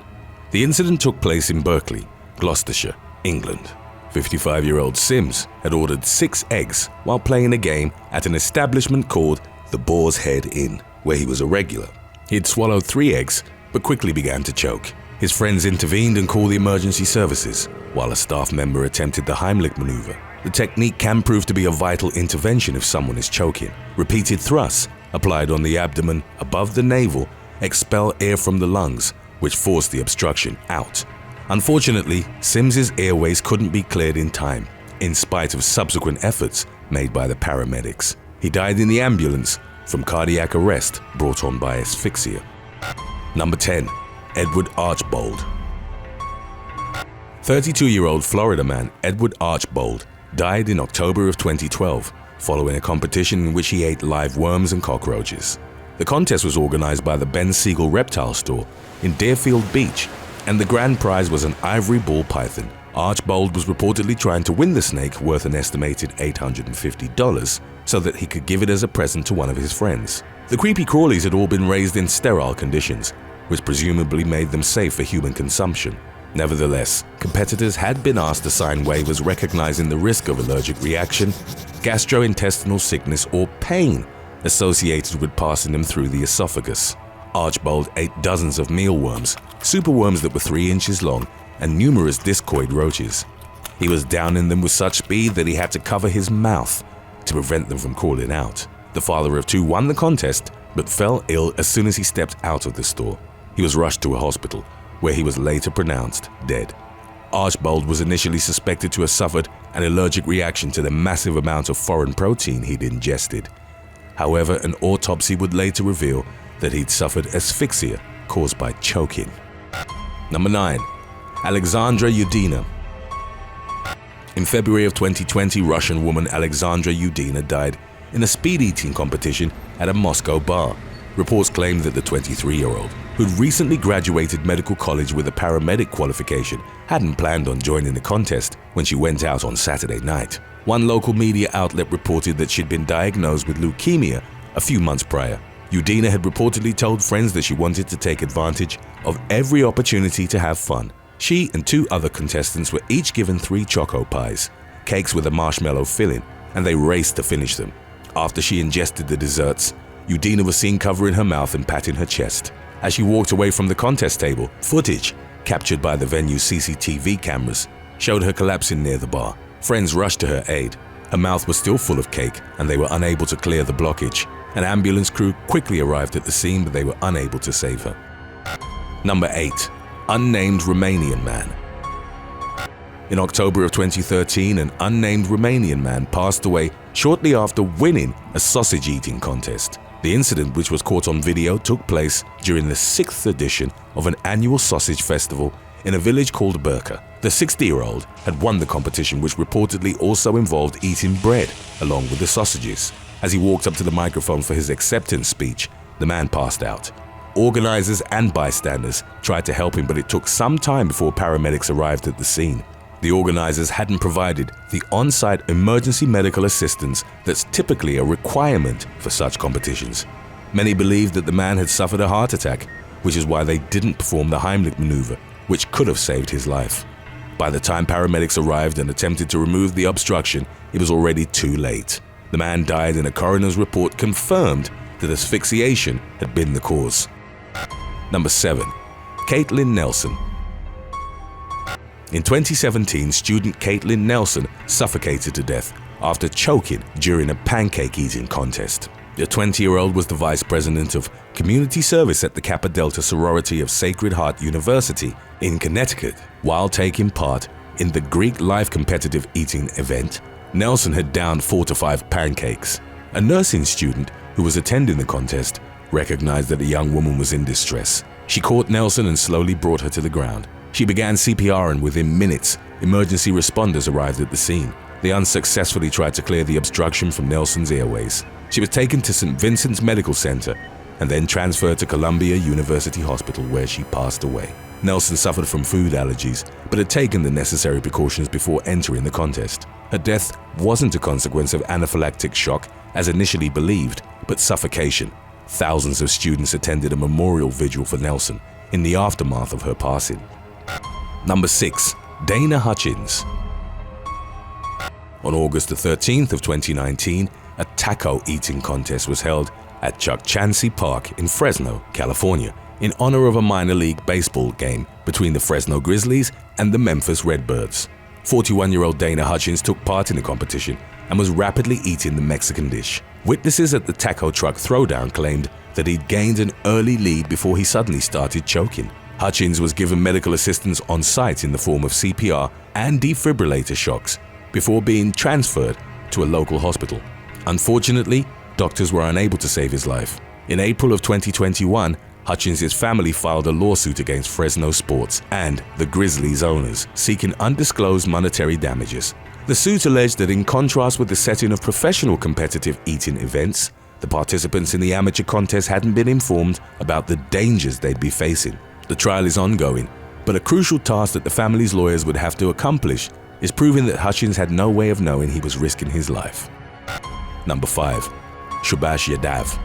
The incident took place in Berkeley, Gloucestershire, England. 55-year-old Sims had ordered 6 eggs while playing a game at an establishment called the Boar's Head Inn, where he was a regular. He had swallowed 3 eggs, but quickly began to choke. His friends intervened and called the emergency services, while a staff member attempted the Heimlich maneuver. The technique can prove to be a vital intervention if someone is choking. Repeated thrusts, applied on the abdomen above the navel, expel air from the lungs, which force the obstruction out. Unfortunately, Sims's airways couldn't be cleared in time, in spite of subsequent efforts made by the paramedics. He died in the ambulance from cardiac arrest brought on by asphyxia. Number 10. Edward Archbold. 32-year-old Florida man Edward Archbold died in October of 2012 following a competition in which he ate live worms and cockroaches. The contest was organized by the Ben Siegel Reptile Store in Deerfield Beach, and the grand prize was an ivory ball python. Archbold was reportedly trying to win the snake, worth an estimated $850, so that he could give it as a present to one of his friends. The creepy crawlies had all been raised in sterile conditions, which presumably made them safe for human consumption. Nevertheless, competitors had been asked to sign waivers recognizing the risk of allergic reaction, gastrointestinal sickness, or pain associated with passing them through the esophagus. Archbold ate dozens of mealworms, superworms that were 3 inches long, and numerous discoid roaches. He was downing them with such speed that he had to cover his mouth to prevent them from crawling out. The father of 2 won the contest, but fell ill as soon as he stepped out of the store. He was rushed to a hospital, where he was later pronounced dead. Archbold was initially suspected to have suffered an allergic reaction to the massive amount of foreign protein he'd ingested. However, an autopsy would later reveal that he'd suffered asphyxia caused by choking. Number 9. Alexandra Udina. In February of 2020, Russian woman Alexandra Udina died in a speed eating competition at a Moscow bar. Reports claim that the 23-year-old, who'd recently graduated medical college with a paramedic qualification, hadn't planned on joining the contest when she went out on Saturday night. One local media outlet reported that she'd been diagnosed with leukemia a few months prior. Udina had reportedly told friends that she wanted to take advantage of every opportunity to have fun. She and 2 other contestants were each given 3 choco pies, cakes with a marshmallow filling, and they raced to finish them. After she ingested the desserts, Udina was seen covering her mouth and patting her chest. As she walked away from the contest table, footage, captured by the venue's CCTV cameras, showed her collapsing near the bar. Friends rushed to her aid. Her mouth was still full of cake, and they were unable to clear the blockage. An ambulance crew quickly arrived at the scene, but they were unable to save her. Number 8. Unnamed Romanian Man. In October of 2013, an unnamed Romanian man passed away shortly after winning a sausage-eating contest. The incident, which was caught on video, took place during the 6th edition of an annual sausage festival in a village called Burka. The 60-year-old had won the competition, which reportedly also involved eating bread along with the sausages. As he walked up to the microphone for his acceptance speech, the man passed out. Organizers and bystanders tried to help him, but it took some time before paramedics arrived at the scene. The organizers hadn't provided the on-site emergency medical assistance that's typically a requirement for such competitions. Many believed that the man had suffered a heart attack, which is why they didn't perform the Heimlich maneuver, which could have saved his life. By the time paramedics arrived and attempted to remove the obstruction, it was already too late. The man died, and a coroner's report confirmed that asphyxiation had been the cause. Number 7. Caitlin Nelson. In 2017, student Caitlin Nelson suffocated to death after choking during a pancake-eating contest. The 20-year-old was the vice president of community service at the Kappa Delta sorority of Sacred Heart University in Connecticut. While taking part in the Greek life competitive eating event, Nelson had downed 4 to 5 pancakes. A nursing student who was attending the contest recognized that a young woman was in distress. She caught Nelson and slowly brought her to the ground. She began CPR, and within minutes, emergency responders arrived at the scene. They unsuccessfully tried to clear the obstruction from Nelson's airways. She was taken to St. Vincent's Medical Center and then transferred to Columbia University Hospital, where she passed away. Nelson suffered from food allergies, but had taken the necessary precautions before entering the contest. Her death wasn't a consequence of anaphylactic shock, as initially believed, but suffocation. Thousands of students attended a memorial vigil for Nelson in the aftermath of her passing. Number 6. Dana Hutchins. On August the 13th of 2019, a taco eating contest was held at Chuck Chansey Park in Fresno, California, in honor of a minor league baseball game between the Fresno Grizzlies and the Memphis Redbirds. 41-year-old Dana Hutchins took part in the competition and was rapidly eating the Mexican dish. Witnesses at the taco truck throwdown claimed that he'd gained an early lead before he suddenly started choking. Hutchins was given medical assistance on site in the form of CPR and defibrillator shocks before being transferred to a local hospital. Unfortunately, doctors were unable to save his life. In April of 2021, Hutchins' family filed a lawsuit against Fresno Sports and the Grizzlies owners, seeking undisclosed monetary damages. The suit alleged that in contrast with the setting of professional competitive eating events, the participants in the amateur contest hadn't been informed about the dangers they'd be facing. The trial is ongoing, but a crucial task that the family's lawyers would have to accomplish is proving that Hutchins had no way of knowing he was risking his life. Number 5. Subhash Yadav.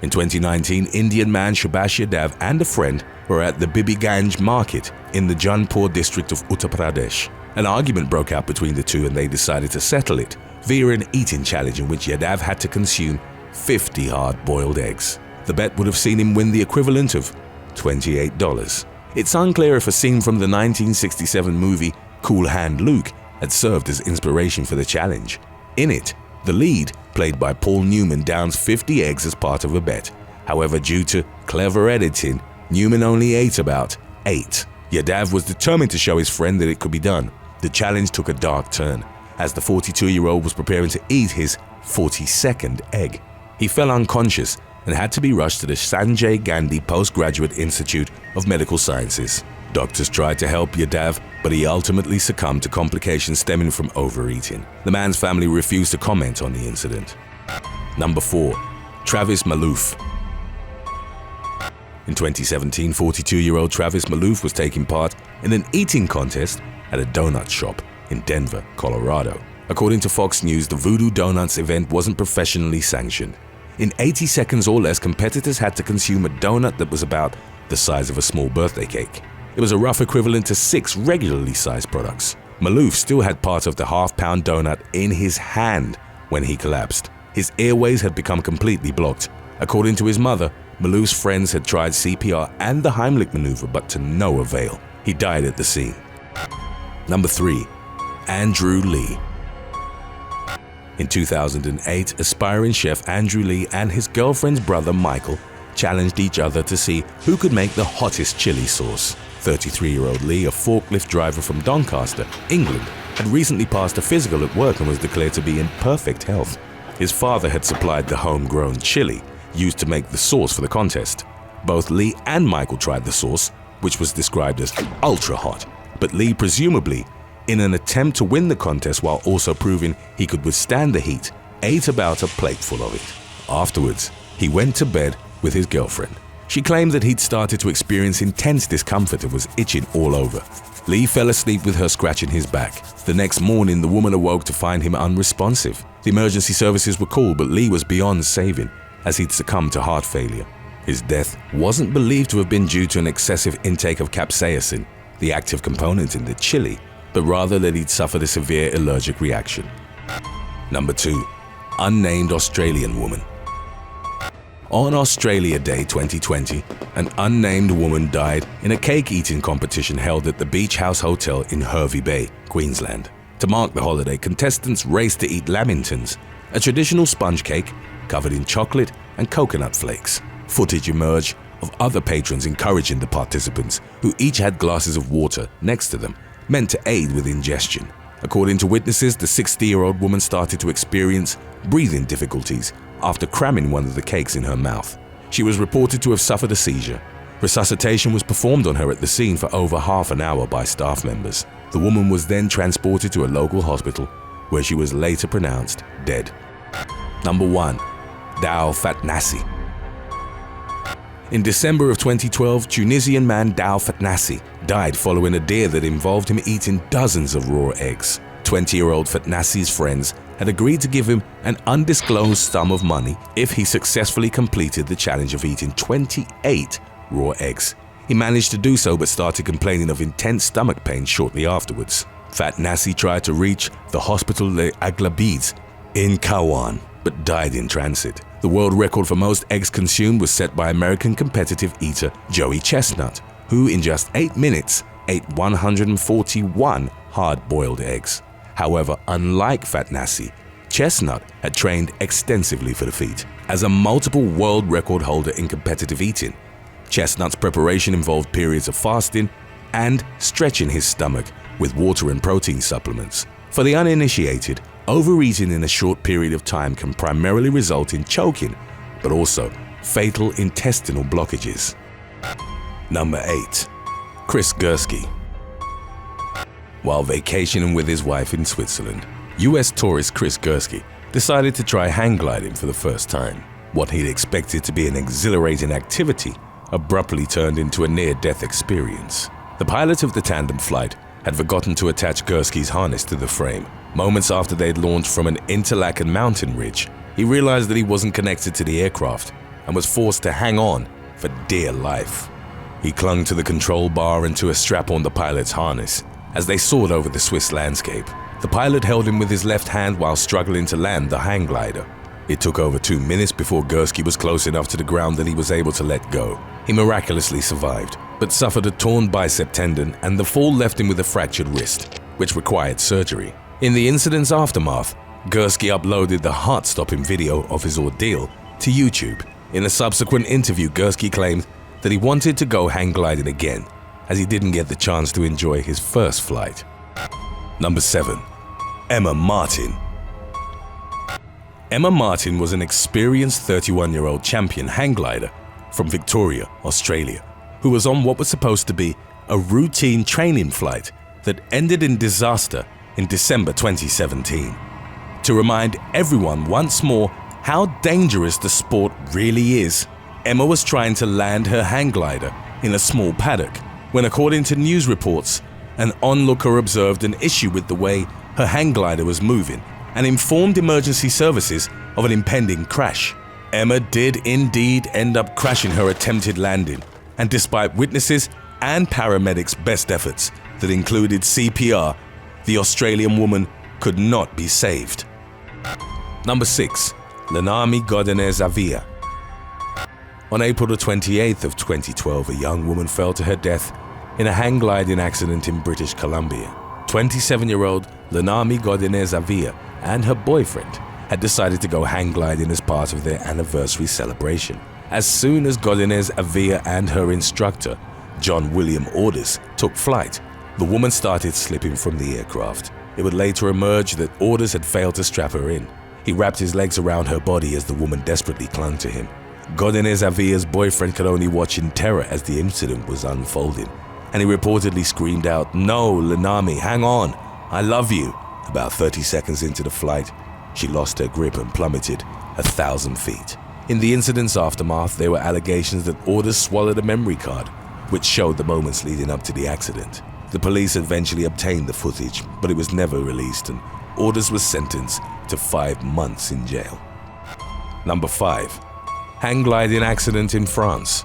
In 2019, Indian man Subhash Yadav and a friend were at the Bibiganj market in the Jaunpur district of Uttar Pradesh. An argument broke out between the two and they decided to settle it via an eating challenge in which Yadav had to consume 50 hard-boiled eggs. The bet would have seen him win the equivalent of $28. It's unclear if a scene from the 1967 movie Cool Hand Luke had served as inspiration for the challenge. In it, the lead, played by Paul Newman, downs 50 eggs as part of a bet. However, due to clever editing, Newman only ate about 8. Yadav was determined to show his friend that it could be done. The challenge took a dark turn as the 42-year-old was preparing to eat his 42nd egg. He fell unconscious and had to be rushed to the Sanjay Gandhi Postgraduate Institute of Medical Sciences. Doctors tried to help Yadav, but he ultimately succumbed to complications stemming from overeating. The man's family refused to comment on the incident. Number 4. Travis Malouf. In 2017, 42-year-old Travis Malouf was taking part in an eating contest at a donut shop in Denver, Colorado. According to Fox News, the Voodoo Donuts event wasn't professionally sanctioned. In 80 seconds or less, competitors had to consume a donut that was about the size of a small birthday cake. It was a rough equivalent to 6 regularly sized products. Malouf still had part of the half-pound donut in his hand when he collapsed. His airways had become completely blocked. According to his mother, Malouf's friends had tried CPR and the Heimlich maneuver, but to no avail. He died at the scene. Number 3. Andrew Lee. In 2008, aspiring chef Andrew Lee and his girlfriend's brother Michael challenged each other to see who could make the hottest chili sauce. 33-year-old Lee, a forklift driver from Doncaster, England, had recently passed a physical at work and was declared to be in perfect health. His father had supplied the homegrown chili used to make the sauce for the contest. Both Lee and Michael tried the sauce, which was described as ultra hot, but Lee, presumably in an attempt to win the contest while also proving he could withstand the heat, ate about a plateful of it. Afterwards, he went to bed with his girlfriend. She claimed that he'd started to experience intense discomfort and was itching all over. Lee fell asleep with her scratching his back. The next morning, the woman awoke to find him unresponsive. The emergency services were called, but Lee was beyond saving, as he'd succumbed to heart failure. His death wasn't believed to have been due to an excessive intake of capsaicin, the active component in the chili, but rather that he'd suffered a severe allergic reaction. Number 2. Unnamed Australian woman. On Australia Day 2020, an unnamed woman died in a cake-eating competition held at the Beach House Hotel in Hervey Bay, Queensland. To mark the holiday, contestants raced to eat lamingtons, a traditional sponge cake covered in chocolate and coconut flakes. Footage emerged of other patrons encouraging the participants, who each had glasses of water next to them, meant to aid with ingestion. According to witnesses, the 60-year-old woman started to experience breathing difficulties after cramming one of the cakes in her mouth. She was reported to have suffered a seizure. Resuscitation was performed on her at the scene for over half an hour by staff members. The woman was then transported to a local hospital, where she was later pronounced dead. Number 1. Dao Fatnassi. In December of 2012, Tunisian man Dao Fatnassi died following a dare that involved him eating dozens of raw eggs. 20-year-old Fatnassi's friends had agreed to give him an undisclosed sum of money if he successfully completed the challenge of eating 28 raw eggs. He managed to do so but started complaining of intense stomach pain shortly afterwards. Fatnassi tried to reach the Hospital Les Aglabides in Cairns but died in transit. The world record for most eggs consumed was set by American competitive eater Joey Chestnut, who in just 8 minutes ate 141 hard-boiled eggs. However, unlike Fatnassi, Chestnut had trained extensively for the feat. As a multiple world record holder in competitive eating, Chestnut's preparation involved periods of fasting and stretching his stomach with water and protein supplements. For the uninitiated, overeating in a short period of time can primarily result in choking, but also fatal intestinal blockages. Number 8. Chris Gursky. While vacationing with his wife in Switzerland, US tourist Chris Gursky decided to try hang gliding for the first time. What he'd expected to be an exhilarating activity abruptly turned into a near-death experience. The pilot of the tandem flight had forgotten to attach Gursky's harness to the frame. Moments after they'd launched from an Interlaken mountain ridge, he realized that he wasn't connected to the aircraft and was forced to hang on for dear life. He clung to the control bar and to a strap on the pilot's harness as they soared over the Swiss landscape. The pilot held him with his left hand while struggling to land the hang glider. It took over 2 minutes before Gursky was close enough to the ground that he was able to let go. He miraculously survived, but suffered a torn bicep tendon, and the fall left him with a fractured wrist, which required surgery. In the incident's aftermath, Gursky uploaded the heart-stopping video of his ordeal to YouTube. In a subsequent interview, Gursky claimed that he wanted to go hang gliding again, as he didn't get the chance to enjoy his first flight. Number 7. Emma Martin. Emma Martin was an experienced 31-year-old champion hang glider from Victoria, Australia, who was on what was supposed to be a routine training flight that ended in disaster in December 2017. To remind everyone once more how dangerous the sport really is, Emma was trying to land her hang glider in a small paddock when, according to news reports, an onlooker observed an issue with the way her hang glider was moving and informed emergency services of an impending crash. Emma did indeed end up crashing her attempted landing, and despite witnesses and paramedics' best efforts that included CPR, the Australian woman could not be saved. Number 6. Lenami Godinez-Avia. On April the 28th of 2012, a young woman fell to her death in a hang gliding accident in British Columbia. 27-year-old Lenami Godinez-Avia and her boyfriend had decided to go hang gliding as part of their anniversary celebration. As soon as Godinez-Avia and her instructor, John William Orders, took flight, the woman started slipping from the aircraft. It would later emerge that Orders had failed to strap her in. He wrapped his legs around her body as the woman desperately clung to him. Godinez-Avia's boyfriend could only watch in terror as the incident was unfolding, and he reportedly screamed out, "No, Lenami, hang on, I love you." About 30 seconds into the flight, she lost her grip and plummeted 1,000 feet. In the incident's aftermath, there were allegations that Orders swallowed a memory card, which showed the moments leading up to the accident. The police eventually obtained the footage, but it was never released, and Orders was sentenced to 5 months in jail. Number 5. Hang gliding accident in France.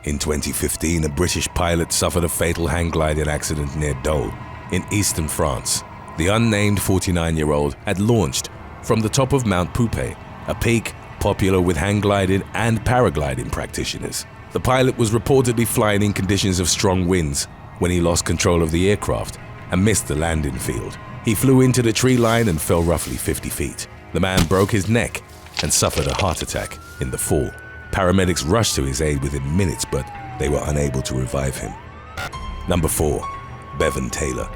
In 2015, a British pilot suffered a fatal hang gliding accident near Dole, in eastern France. The unnamed 49-year-old had launched from the top of Mount Poupée, a peak popular with hang gliding and paragliding practitioners. The pilot was reportedly flying in conditions of strong winds when he lost control of the aircraft and missed the landing field. He flew into the tree line and fell roughly 50 feet. The man broke his neck and suffered a heart attack in the fall. Paramedics rushed to his aid within minutes, but they were unable to revive him. Number 4. Bevan Taylor.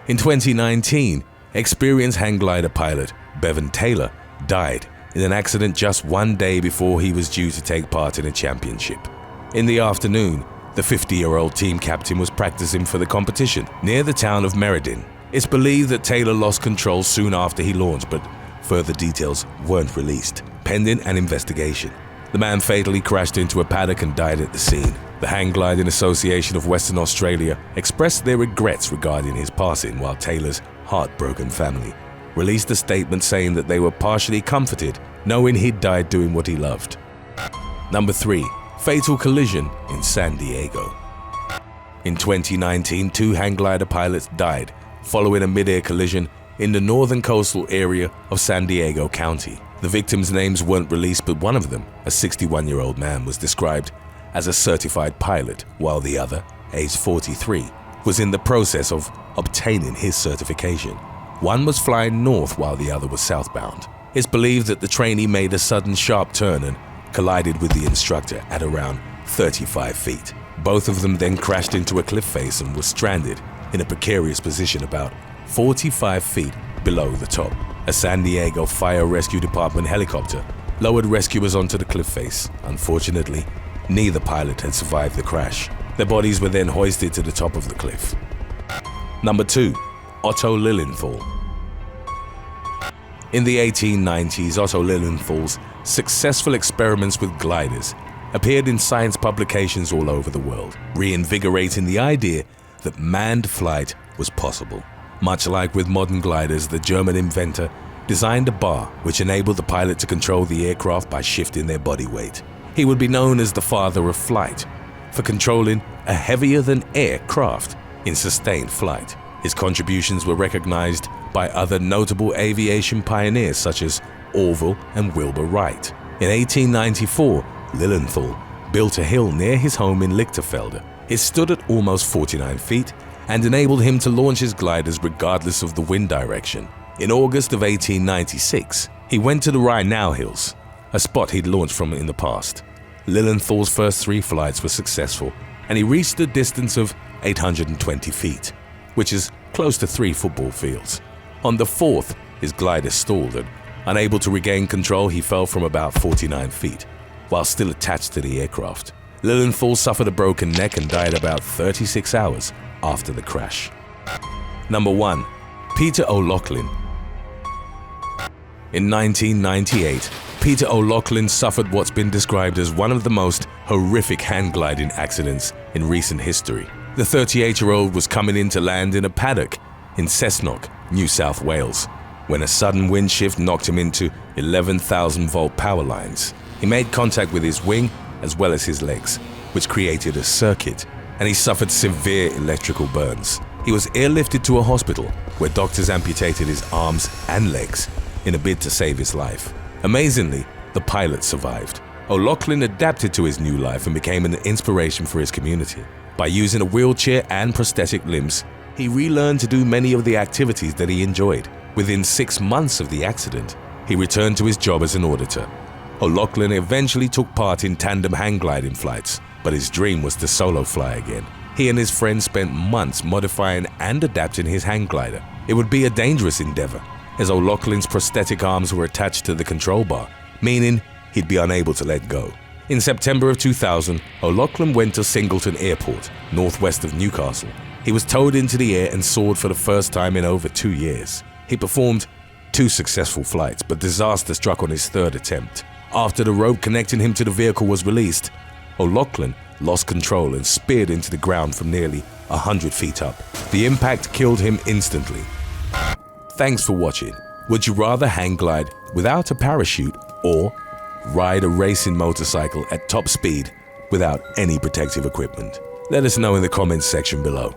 In 2019, experienced hang glider pilot Bevan Taylor died in an accident just 1 day before he was due to take part in a championship. In the afternoon, the 50-year-old team captain was practicing for the competition near the town of Merredin. It's believed that Taylor lost control soon after he launched, but further details weren't released, pending an investigation. The man fatally crashed into a paddock and died at the scene. The Hang Gliding Association of Western Australia expressed their regrets regarding his passing, while Taylor's heartbroken family released a statement saying that they were partially comforted knowing he'd died doing what he loved. Number 3. Fatal collision in San Diego. In 2019, 2 hang glider pilots died following a mid-air collision in the northern coastal area of San Diego County. The victims' names weren't released, but one of them, a 61-year-old man, was described as a certified pilot, while the other, aged 43, was in the process of obtaining his certification. One was flying north while the other was southbound. It's believed that the trainee made a sudden sharp turn and collided with the instructor at around 35 feet. Both of them then crashed into a cliff face and were stranded in a precarious position about 45 feet below the top. A San Diego Fire Rescue Department helicopter lowered rescuers onto the cliff face. Unfortunately, neither pilot had survived the crash. Their bodies were then hoisted to the top of the cliff. Number 2. Otto Lilienthal. In the 1890s, Otto Lilienthal's successful experiments with gliders appeared in science publications all over the world, reinvigorating the idea that manned flight was possible. Much like with modern gliders, the German inventor designed a bar which enabled the pilot to control the aircraft by shifting their body weight. He would be known as the father of flight for controlling a heavier-than-air craft in sustained flight. His contributions were recognized by other notable aviation pioneers such as Orville and Wilbur Wright. In 1894, Lilienthal built a hill near his home in Lichterfelde. It stood at almost 49 feet and enabled him to launch his gliders regardless of the wind direction. In August of 1896, he went to the Rheingau Hills, a spot he'd launched from in the past. Lilienthal's first 3 flights were successful, and he reached a distance of 820 feet, which is close to 3 football fields. On the 4th, his glider stalled and, unable to regain control, he fell from about 49 feet, while still attached to the aircraft. Lilienthal suffered a broken neck and died about 36 hours after the crash. Number 1. Peter O'Loughlin. In 1998, Peter O'Loughlin suffered what's been described as one of the most horrific hang gliding accidents in recent history. The 38-year-old was coming in to land in a paddock in Cessnock, New South Wales, when a sudden wind shift knocked him into 11,000-volt power lines. He made contact with his wing as well as his legs, which created a circuit, and he suffered severe electrical burns. He was airlifted to a hospital where doctors amputated his arms and legs in a bid to save his life. Amazingly, the pilot survived. O'Loughlin adapted to his new life and became an inspiration for his community. By using a wheelchair and prosthetic limbs, he relearned to do many of the activities that he enjoyed. Within 6 months of the accident, he returned to his job as an auditor. O'Loughlin eventually took part in tandem hang gliding flights, but his dream was to solo fly again. He and his friends spent months modifying and adapting his hang glider. It would be a dangerous endeavor, as O'Loughlin's prosthetic arms were attached to the control bar, meaning he'd be unable to let go. In September of 2000, O'Loughlin went to Singleton Airport, northwest of Newcastle. He was towed into the air and soared for the first time in over 2 years. He performed 2 successful flights, but disaster struck on his 3rd attempt. After the rope connecting him to the vehicle was released, O'Loughlin lost control and speared into the ground from nearly 100 feet up. The impact killed him instantly. Thanks for watching. Would you rather hang glide without a parachute or ride a racing motorcycle at top speed without any protective equipment? Let us know in the comments section below.